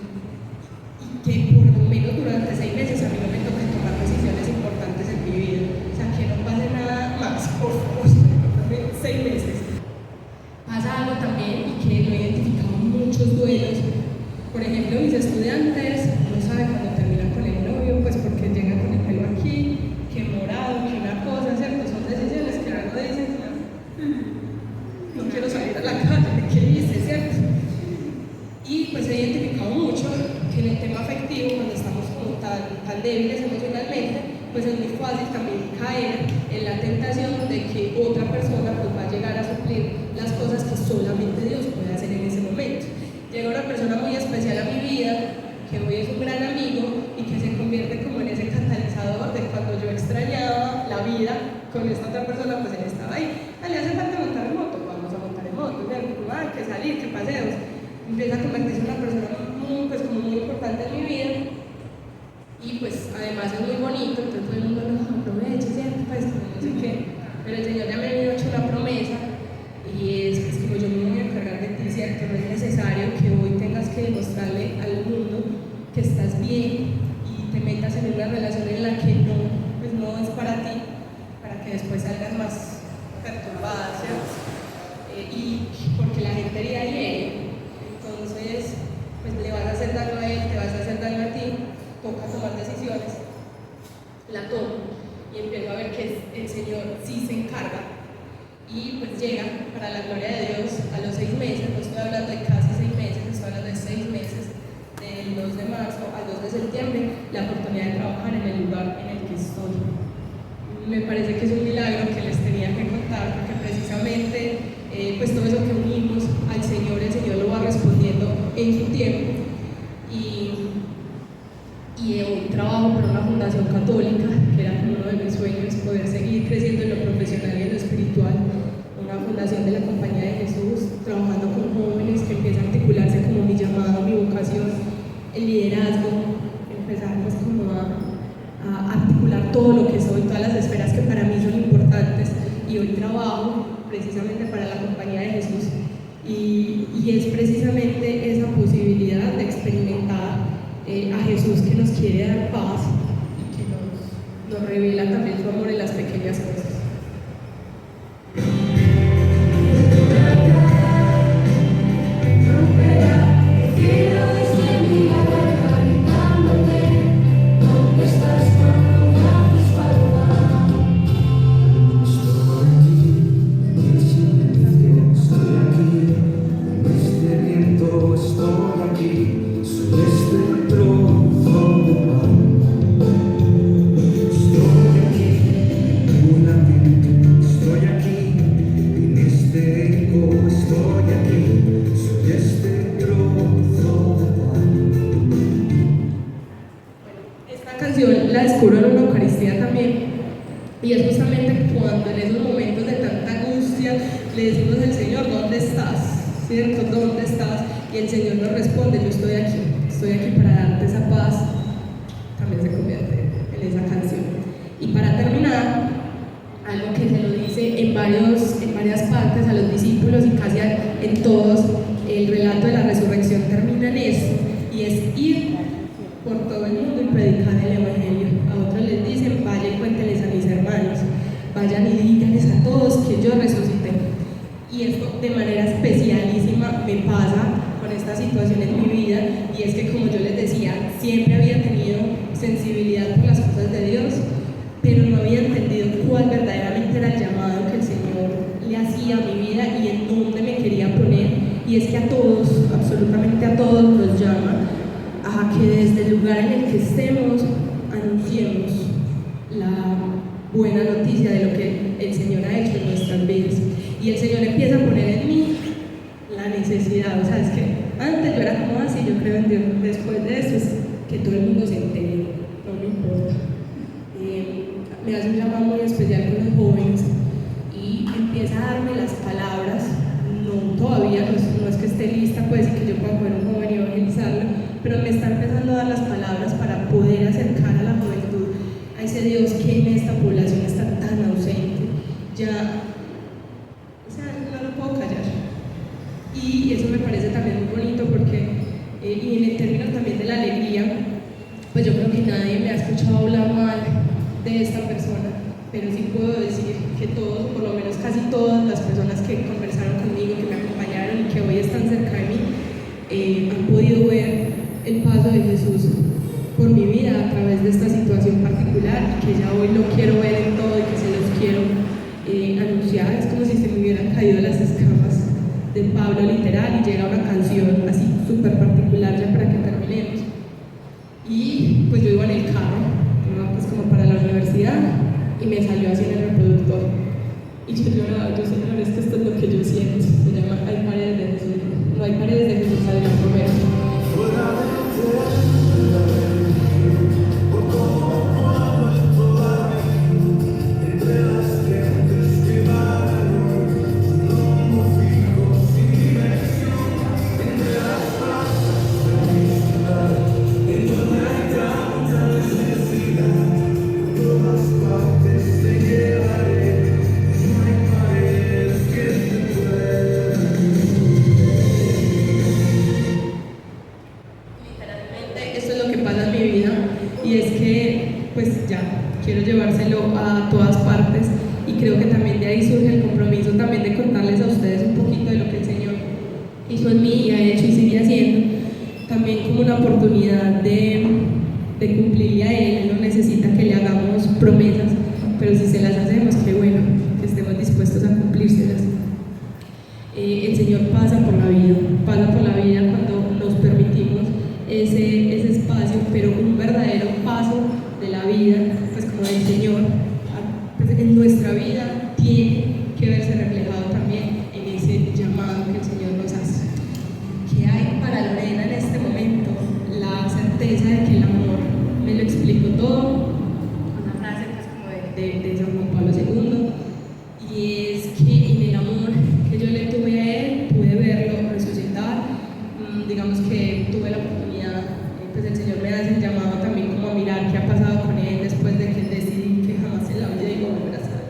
que por lo menos durante 6 meses a mí no me toque tomar decisiones importantes en mi vida, o sea, que no pase nada más, por favor, 6 meses. Pasa algo también y que lo he identificado muchos duelos. Por ejemplo, mis estudiantes no saben cuándo terminan con el novio, pues porque llegan con el pelo aquí, que morado, que una cosa, ¿cierto? Son decisiones que luego dicen, no quiero salir a la calle, ¿qué hice, cierto? Y pues he identificado mucho que en el tema afectivo, cuando estamos como tan débiles emocionalmente, pues es muy fácil también caer en la tentación de que otra persona pues va a llegar a suplir las cosas que solamente Dios puede hacer en ese momento. Llega una persona muy especial a mi vida, que hoy es un gran amigo y que se convierte como en ese catalizador de cuando yo extrañaba la vida con esta otra persona, pues él estaba ahí. Le hace falta montar en moto, vamos a montar en moto, hay que salir, que paseos. Empieza a convertirse en una persona muy importante en mi vida. Y pues además es muy bonito, entonces todo el mundo lo aprovecha, ¿cierto? Pues no sé qué. pero el Señor ya me había hecho una promesa y es pues, como yo me voy a encargar de ti, ¿cierto? No es necesario que hoy tengas que demostrarle al mundo que estás bien y te metas en una relación en la que pues no es para ti, para que después salgas más perturbada, ¿cierto? Y porque la gente haría hiere, entonces pues le vas a hacer daño a él, te vas a hacer daño a ti, toca tomar decisiones, la tomo y empiezo a ver que el Señor sí se encarga y pues llega para la gloria de Dios a los 6 meses, no estoy hablando de casi 6 meses, estoy hablando de 6 meses, del 2 de marzo al 2 de septiembre, la oportunidad de trabajar en el lugar en el que estoy. Me parece que es un milagro que les tenía que contar porque precisamente pues todo eso que unimos al Señor, el Señor lo va respondiendo en su tiempo y hoy trabajo para una fundación católica que era uno de mis sueños, poder seguir creciendo en lo profesional y en lo espiritual, una fundación de la Compañía de Jesús, trabajando con jóvenes que empiezan a articularse como mi llamado, mi vocación, el liderazgo, empezar pues como a articular todo lo que soy, todas las esferas que para mí son importantes y hoy trabajo precisamente para la Compañía de Jesús y es precisamente esa posibilidad de experimentar a Jesús que nos quiere dar paz y que nos revela también su amor en las pequeñas cosas. La descubro en una Eucaristía también y es justamente cuando en esos momentos de tanta angustia le decimos al Señor, ¿dónde estás? ¿Cierto? ¿Dónde estás? Y el Señor nos responde, yo estoy aquí para darte esa paz. También se convierte en esa canción. Y para terminar, algo que se lo dice en varias partes a los discípulos y casi en todos, el relato de la resurrección termina en eso y es ir por todo el mundo y predicar el Evangelio. A otros les dicen, vayan y cuéntenles a mis hermanos, vayan y díganles a todos que yo resucité. Y esto de manera especialísima me pasa con esta situación en mi vida, y es que como yo les decía, siempre había tenido sensibilidad por las cosas de Dios, pero no había entendido cuál verdaderamente era el llamado que el Señor le hacía a mi vida y en dónde me quería poner. Y es que a todos, absolutamente a todos nos llama a que desde el lugar en el que estemos anunciemos la buena noticia de lo que el Señor ha hecho en nuestras vidas. Y el Señor empieza a poner en mí la necesidad, o sea, es que antes yo era como así, yo creo en Dios, después de eso es que todo el mundo se entere, no me importa. Me hace un llamado muy especial con los jóvenes y empieza a darme las palabras, todavía no es que esté lista, pues, y que yo pueda poner un joven y evangelizarlo, pero me está empezando a dar las palabras para poder acercar a la juventud a ese Dios que en esta población está tan ausente. Ya, o sea, no lo puedo callar. Y eso me parece también muy bonito porque, y en el término también de la alegría, pues yo creo que nadie me ha escuchado hablar mal de esta persona, pero sí puedo decir que todos, por lo menos casi todas las personas que conversaron conmigo, que me acompañaron y que hoy están cerca de mí, han podido ver el paso de Jesús por mi vida a través de esta situación particular y que ya hoy lo quiero ver en todo y que se los quiero anunciar. Es como si se me hubieran caído las escamas de Pablo literal y llega una canción así súper particular ya para que terminemos. Y pues yo iba en el carro, pues como para la universidad, y me salió así en el reproductor y yo lloraba, yo Señor, es que esto es lo que yo siento. Se llama Hay paredes de Jesús, no hay paredes de Jesús, Adrián Romero. es que pues ya quiero llevárselo a todas partes, y creo que también de ahí surge el compromiso también de contarles a ustedes un poquito de lo que el Señor hizo en mí y ha hecho y sigue haciendo, también como una oportunidad de cumplirle a Él. No necesita que le hagamos promesas, pero si se las hacemos, qué bueno, que estemos dispuestos a cumplírselas. El Señor pasa por la vida cuando nos permitimos ese espacio, pero un verdadero paso de la vida, pues como del Señor, pues en nuestra vida tiene que verse reflejado también en ese llamado que el Señor nos hace. ¿Qué hay para Lorena en este momento? La certeza de que el amor me lo explicó todo, una frase pues como de San Juan Pablo II, y es que en el amor que yo le tuve a él, pude verlo resucitar. Digamos que tuve la oportunidad, pues el Señor me hace el llamado también como a mirar qué ha pasado con él después de que decidí que jamás en la vida iba a volver a estar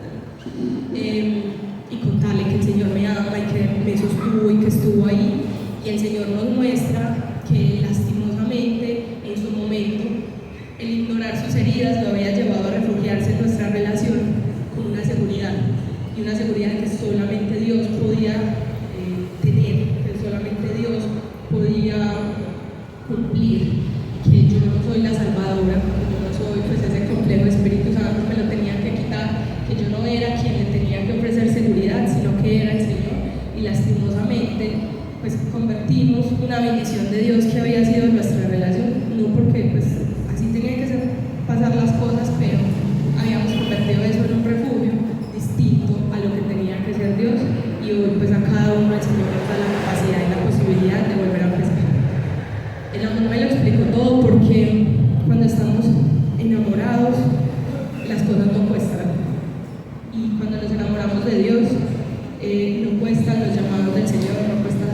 y contarle que el Señor me ama y que me sostuvo y que estuvo ahí. Y el Señor nos muestra que lastimosamente en su momento el ignorar sus heridas lo había llevado a refugiarse en nuestra relación con una seguridad, y una seguridad que solamente Dios podía tener, que solamente Dios podía cumplir, que yo no soy la salvadora, que yo no soy pues ese complejo de Espíritu Santo, me lo tenía que quitar, que yo no era quien le tenía que ofrecer seguridad, sino que era el Señor. Y lastimosamente pues convertimos una bendición de Dios que había sido nuestra relación, no porque pues así tenían que ser, pasar las cosas, pero habíamos convertido eso en un refugio distinto a lo que tenía que ser Dios, y hoy pues a cada uno el Señor nos da la capacidad y la posibilidad de volver a empezar. El amor me lo explicó todo, porque cuando estamos enamorados las cosas no cuestan, y cuando nos enamoramos de Dios no cuestan los llamados del Señor, no cuesta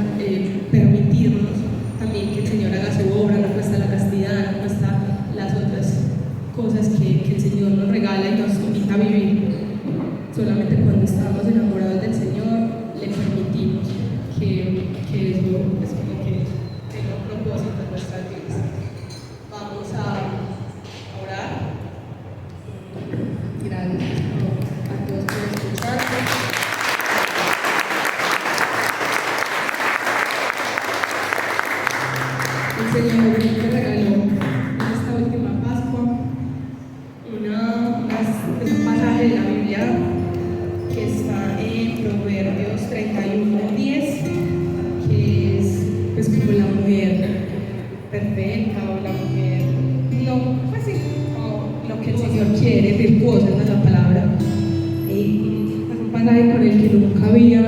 permitirnos también que el Señor haga su obra, no cuesta la castidad, no cuesta las otras cosas que el Señor nos regala y nos invita a vivir. Solamente cuando estamos enamorados del Señor le permitimos que eso es como que tenga un propósito en nuestras vidas. Vamos a orar. Gracias a todos por escucharnos. El Señor me regaló en esta última Pascua un pasaje de la Biblia que está en Proverbios 31:10, que es pues como la mujer perfecta, o la mujer, no, pues sí, como lo que el Señor quiere, virtuosa es la palabra. Es un pasaje con el que nunca había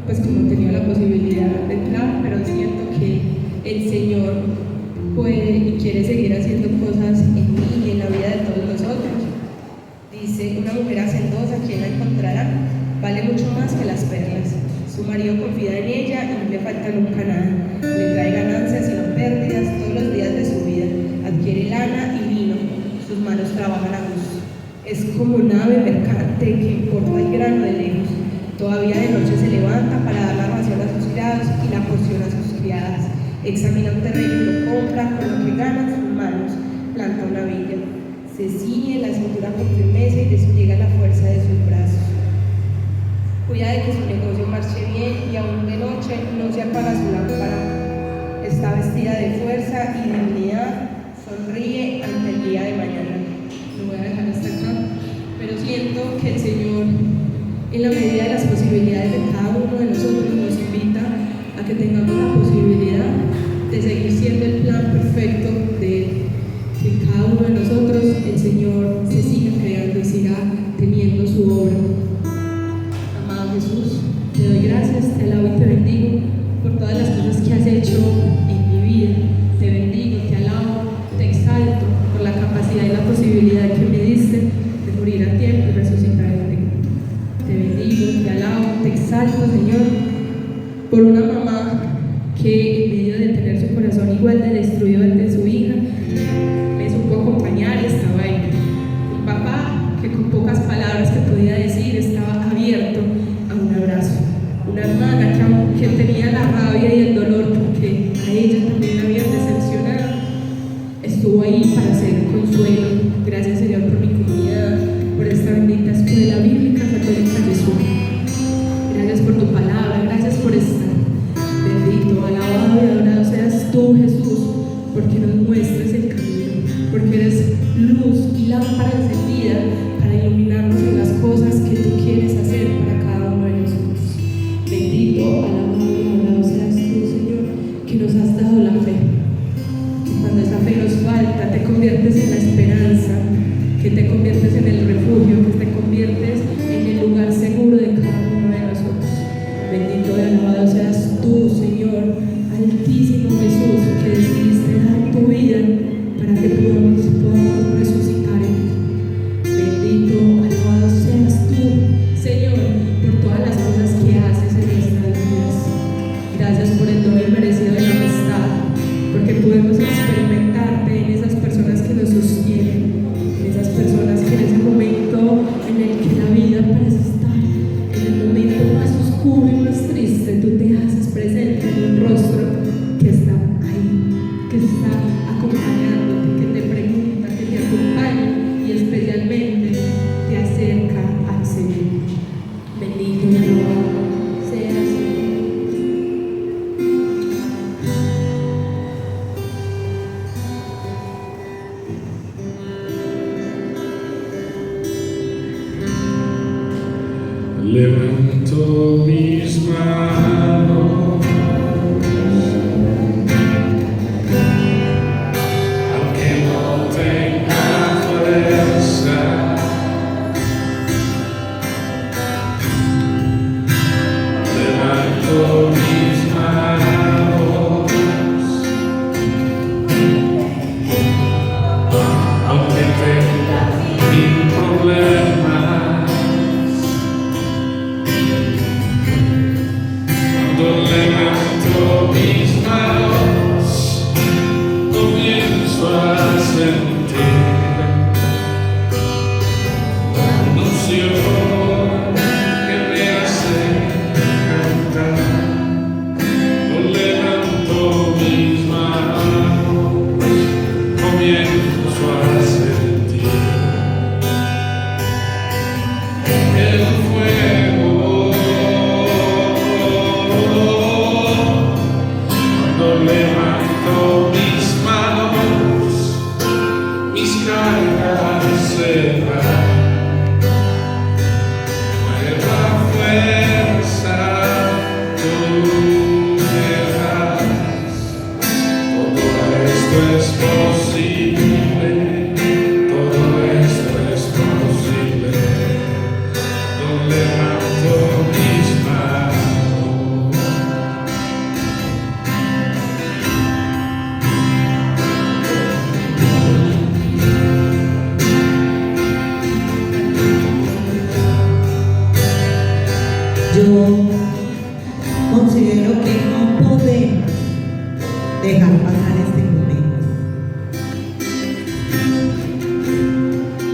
pues como tenido la posibilidad de entrar, pero siento que el Señor puede y quiere seguir haciendo cosas en mí y en la vida de todos nosotros. Dice: una mujer hacendosa, ¿quién la encontrará? Vale mucho más que las perlas. Su marido confía en ella y no le falta nunca nada. Le trae ganancias y no pérdidas todos los días de su vida. Adquiere lana y vino, sus manos trabajan a gusto. Es como un ave mercante que importa el grano de lejos. Todavía de noche se levanta para dar la ración a sus criados y la porción a sus criadas. Examina un terreno y lo compra, con lo que gana sus manos planta una viña. Se ciñe la cintura con firmeza y despliega la fuerza de sus brazos. Cuida de que su negocio marche bien, y aún de noche no se apaga su lámpara. Está vestida de fuerza y dignidad, sonríe ante el día de mañana. Lo voy a dejar hasta acá, pero siento que el Señor, en la medida de las posibilidades de cada uno de nosotros, nos invita a que tengamos la posibilidad de seguir siendo el plan perfecto de Él. Que en cada uno de nosotros el Señor se siga creando y siga teniendo su obra. Amado Jesús, te doy gracias, te alabo y te bendigo por todas las cosas que has hecho en mi vida. Te bendigo, te alabo, te exalto por la capacidad y la posibilidad que me diste de morir a tiempo y resucitar en ti. Te bendigo, te alabo, te exalto, Señor, por una mamá que en medio de tener su corazón igual de destruido ante su hija, me supo acompañar y estaba ahí. Un papá que con pocas palabras que podía decir estaba abierto a un abrazo. Una hermana que tenía la rabia y el dolor porque a ella también la habían decepcionado, estuvo ahí para hacer consuelo Levanto mis manos, aunque no tenga fuerza. Levanto mis manos, aunque tenga mil problemas. Levanto mis manos, comienzo a sentir una unción que me hace cantar. Levanto mis manos, comienzo a sentir el fuego. Levanto mis manos, mis cargas se van. Nueva fuerza tú me das. Todo esto es posible, todo esto es posible. No levanto mis manos. Yo considero que no podemos dejar pasar este momento,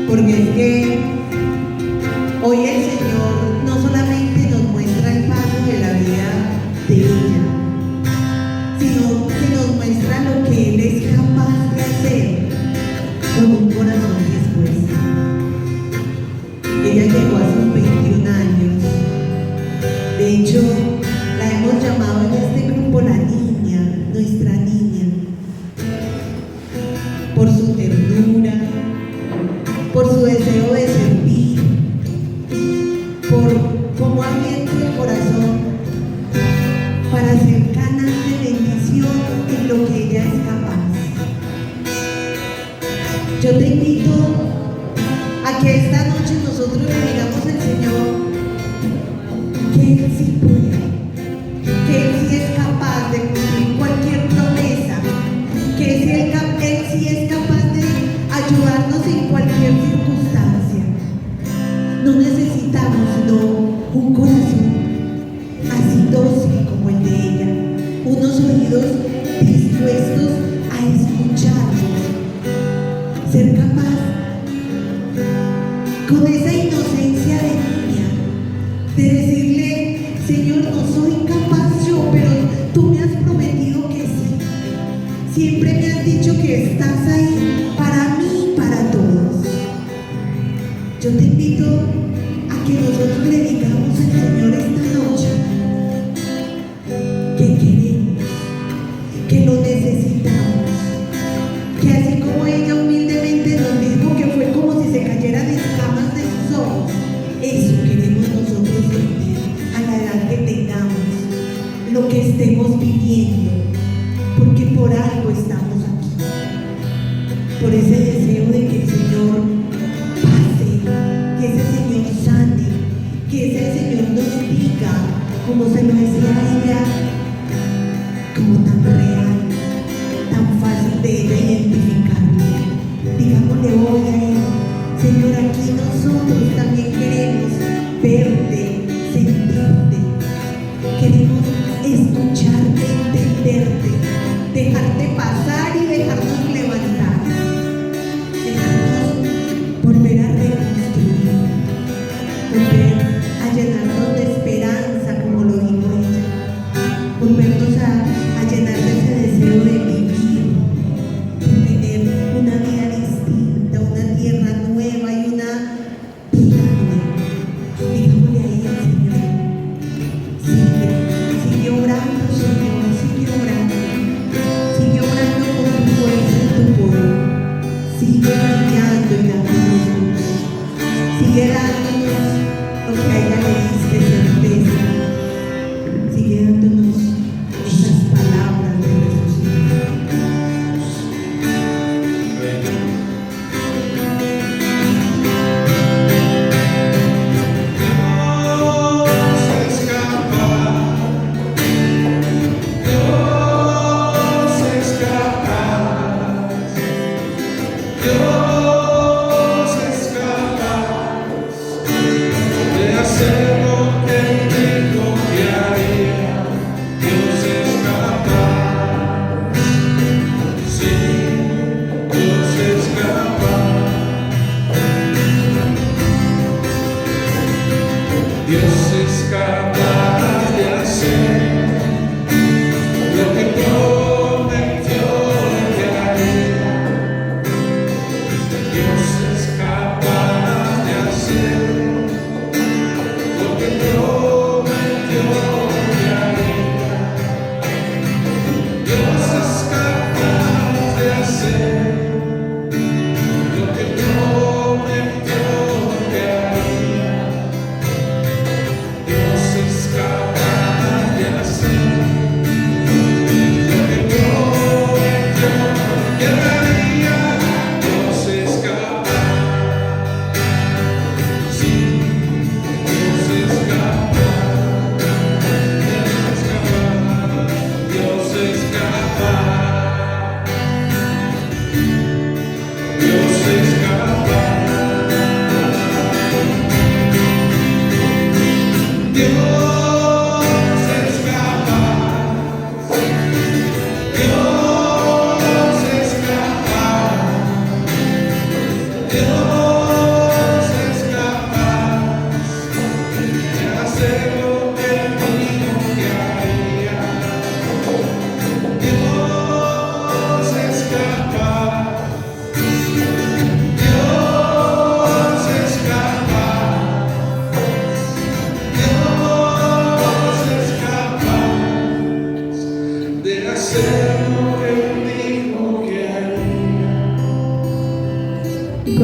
porque es que hoy el Señor no solamente nos muestra el paso de la vida de ella, sino que nos muestra lo que Él es capaz de hacer con un corazón dispuesto. Ella llegó a sus 21 años. De hecho, la hemos llamado en este grupo la niña, nuestra niña, por su ternura, por su deseo de servir, por cómo ha abierto el corazón para ser canal de bendición en lo que ella es capaz. Yo te invito a que esta noche nosotros le digamos al Señor que Él sí puede, que Él sí es capaz de cumplir cualquier promesa, que Él sí es capaz de ayudarnos en cualquier circunstancia. No necesitamos sino un corazón así dócil como el de ella, unos oídos dispuestos a escucharnos, ser capaz con esa inocencia de niña de decirle: Señor, no soy capaz yo, pero tú me has prometido que sí. Siempre me has dicho que estás ahí para mí y para todos. Yo te invito a que nosotros le digamos al Señor esta noche que queremos, que lo necesitamos, que así como ella humildemente nos dijo que fue como si se cayeran escamas de sus ojos, eso queremos nosotros sentir a la edad que tengamos, lo que estemos viviendo, porque por algo estamos aquí, por ese deseo de que el Señor pase, que ese Señor sane, que ese Señor nos diga, como se lo decía a ella, como tan real, tan fácil de ella identificarlo. Digámosle hoy a Él: Señor, aquí nosotros también queremos verte, sentirte, queremos escucharte, entenderte, dejarte pasar y dejarnos levantar, dejarnos volver a reconstruir, volver a llenarnos de esperanza, como lo dijo ella, volvernos a llenar de ese deseo de vivir, de tener una vida distinta, una tierra nueva y una vida nueva. Digámosle ahí al Señor: sigue orando, Señor, sigue orando con tu fuerza y tu poder, sigue brillando y dándonos luz, sigue dándonos lo que a ella le diste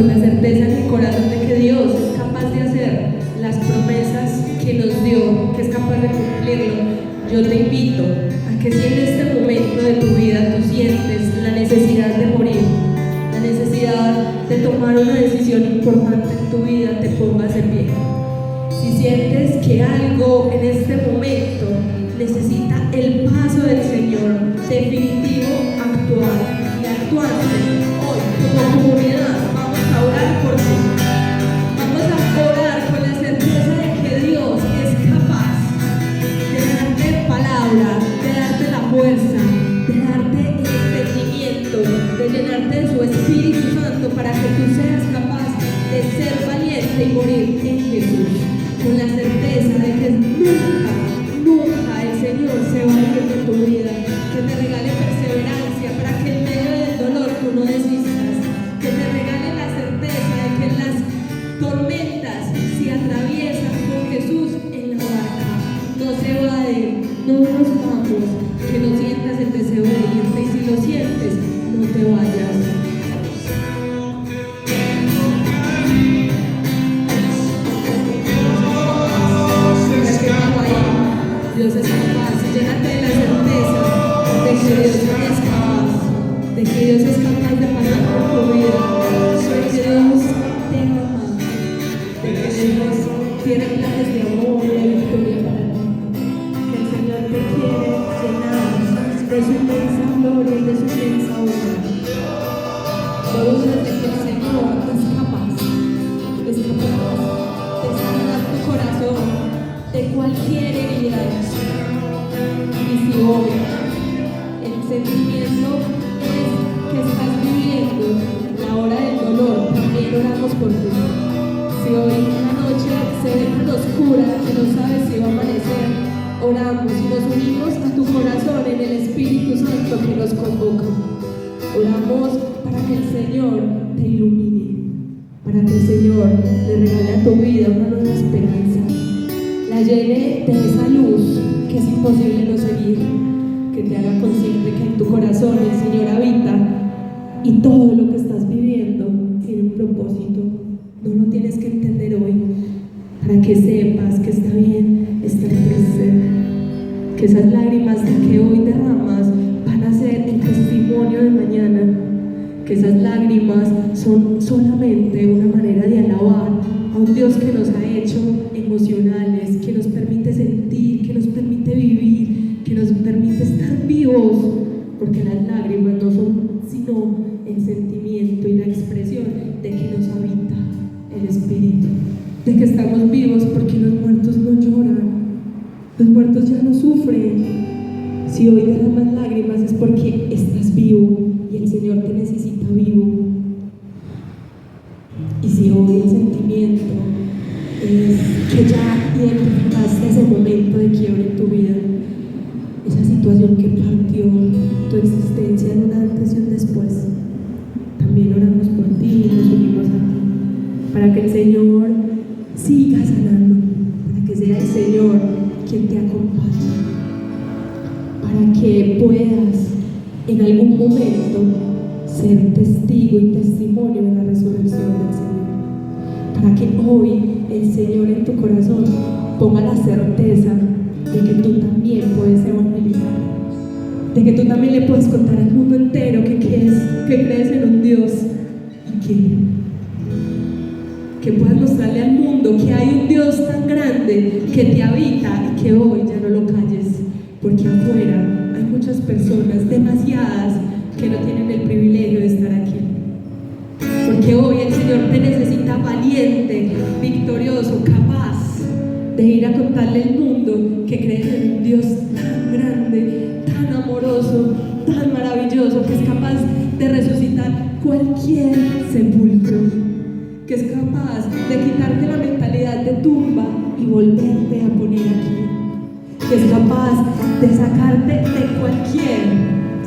con la certeza en mi corazón de que Dios es capaz de hacer las promesas que nos dio, que es capaz de cumplirlo, yo te invito a que si en este momento de tu vida tú sientes la necesidad de morir, la necesidad de tomar una decisión importante en tu vida, te pongas en pie. Si sientes que algo en este momento necesita el paso del Señor, definitivo, actual y actuante, hoy como comunidad vamos a orar por ti. Vamos a orar con la certeza de que Dios es capaz de darte palabra, de darte la fuerza, de darte el entendimiento, de llenarte de su Espíritu Santo para que tú seas capaz de ser valiente y morir en Jesús, con la certeza de que nunca el Señor se va a ir de tu vida, que te regale perseverancia para que en medio del dolor tú no desistas, que te regale la certeza de que las tormentas se atraviesan con Jesús en la barca, no se evaden, no nos vamos, que no sientas el deseo de irte y si lo sientes, no te vayas. Dios es capaz, llénate de la certeza de que Dios es capaz, de que Dios es capaz de pasar por tu vida, de que Dios te ama, de que Dios tiene planes de amor y de victoria para ti, que el Señor te quiere llenar de su inmensa gloria y de su inmensa obra. No dudes de que el Señor es capaz de sanar tu corazón de cualquier herida. Y si hoy el sentimiento es que estás viviendo la hora del dolor, también oramos por ti. Si hoy una noche se ve tan oscura que no sabes si va a amanecer, oramos y nos unimos a tu corazón en el Espíritu Santo que nos convoca. Oramos para que el Señor te ilumine, para que el Señor le regale a tu vida una nueva esperanza, la llene de esa luz que es imposible no seguir, que te haga consciente que en tu corazón el Señor habita y todo lo que estás viviendo tiene un propósito. No lo tienes que entender hoy, para que sepas que está bien estar triste, que esas lágrimas que hoy derramas van a ser el testimonio de mañana, que esas lágrimas son solamente una manera de alabar a un Dios que nos ha hecho emocionales, que nos permite sentir, que nos permite vivir, que nos permite estar vivos, porque las lágrimas no son sino el sentimiento y la expresión de que nos habita el Espíritu, de que estamos vivos, porque los muertos no lloran, los muertos ya no sufren. Si hoy derramas lágrimas es porque estás vivo y el Señor te necesita vivo. Y si hoy el sentimiento es que ya identificaste ese momento de quiebre en tu vida, esa situación que partió tu existencia en un antes y un después, también oramos por ti y nos unimos a ti, para que el Señor siga sanando, para que sea el Señor quien te acompañe, para que puedas en algún momento ser testigo y testimonio de la resurrección del Señor, para que hoy el Señor en tu corazón ponga la certeza de que tú también puedes evangelizar, de que tú también le puedes contar al mundo entero que crees en un Dios y que puedas mostrarle al mundo que hay un Dios tan grande que te habita y que hoy ya no lo calles, porque afuera hay muchas personas, demasiadas, que no tienen el privilegio de estar aquí. Porque hoy el Señor te necesita valiente, victorioso, capaz de ir a contarle al mundo que crees en un Dios tan grande, tan amoroso, tan maravilloso, que es capaz de resucitar cualquier sepulcro, que es capaz de quitarte la mentalidad de tumba y volverte a poner aquí, que es capaz de sacarte de cualquier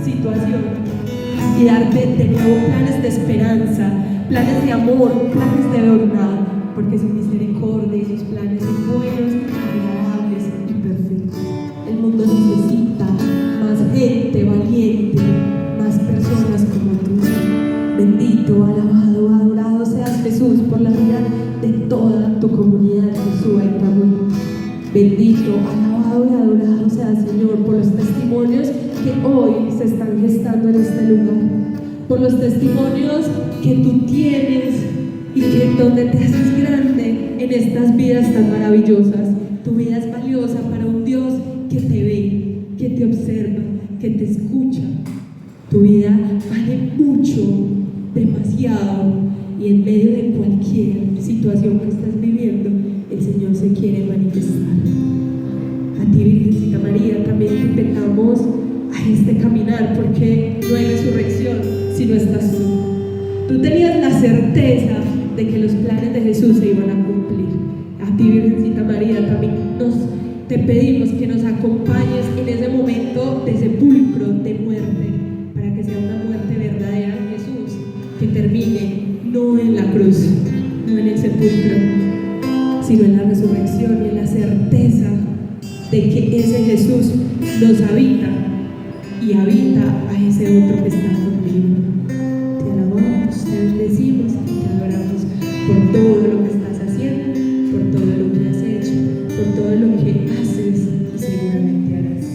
situación y darte de nuevo planes de esperanza, planes de amor, planes de verdad, porque su misericordia y sus planes son buenos, agradables y perfectos. El mundo necesita más gente valiente, más personas como tú. Bendito, alabado, adorado seas tu comunidad, Jesús, en Tamuín. Bendito, alabado y adorado sea Señor por los testimonios que hoy se están gestando en este lugar, por los testimonios que tú tienes y que donde te haces grande en estas vidas tan maravillosas. Tu vida es valiosa para un Dios que te ve, que te observa, que te escucha. Tu vida vale mucho, demasiado, y en medio de cualquier situación que estés viviendo, el Señor se quiere manifestar. A ti, Virgencita María, también te invitamos a este caminar, porque no hay resurrección si no estás tú. Tú tenías la certeza de que los planes de Jesús se iban a cumplir. A ti, Virgencita María, también te pedimos que nos acompañes en ese momento de sepulcro, de muerte, para que sea una muerte verdadera en Jesús, que termine no en la cruz, no en el sepulcro, sino en la resurrección y en la certeza de que ese Jesús nos habita y habita a ese otro que está contigo. Te alabamos, te bendecimos y te adoramos por todo lo que estás haciendo, por todo lo que has hecho, por todo lo que haces y seguramente harás.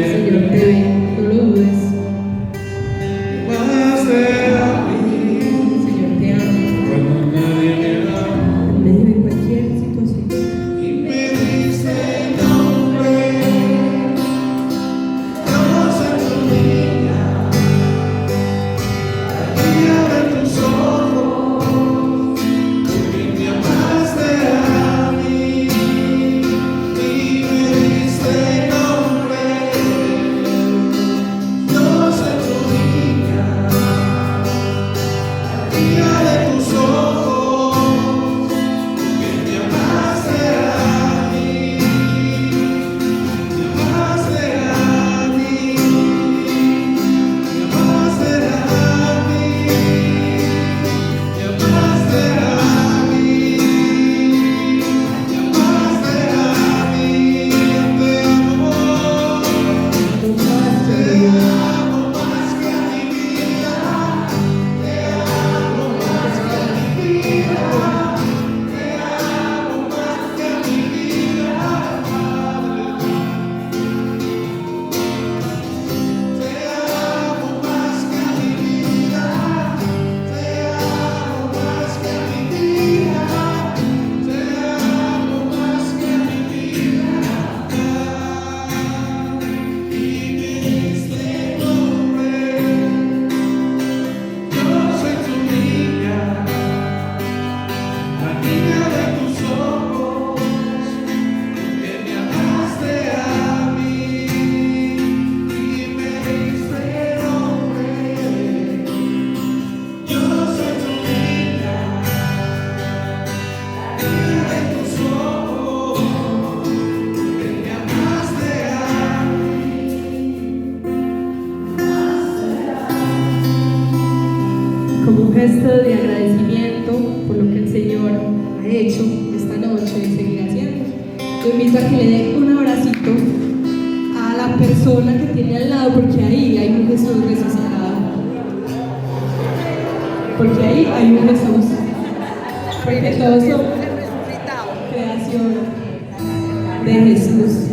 Señor, te ve, no lo dudes. Señor, te ama. En medio de cualquier situación. Como un gesto de agradecimiento por lo que el Señor ha hecho esta noche y seguirá haciendo, yo invito a que le den un abracito a la persona que tiene al lado, porque ahí hay un Jesús resucitado. Porque ahí hay un Jesús. Porque todos somos creación de Jesús.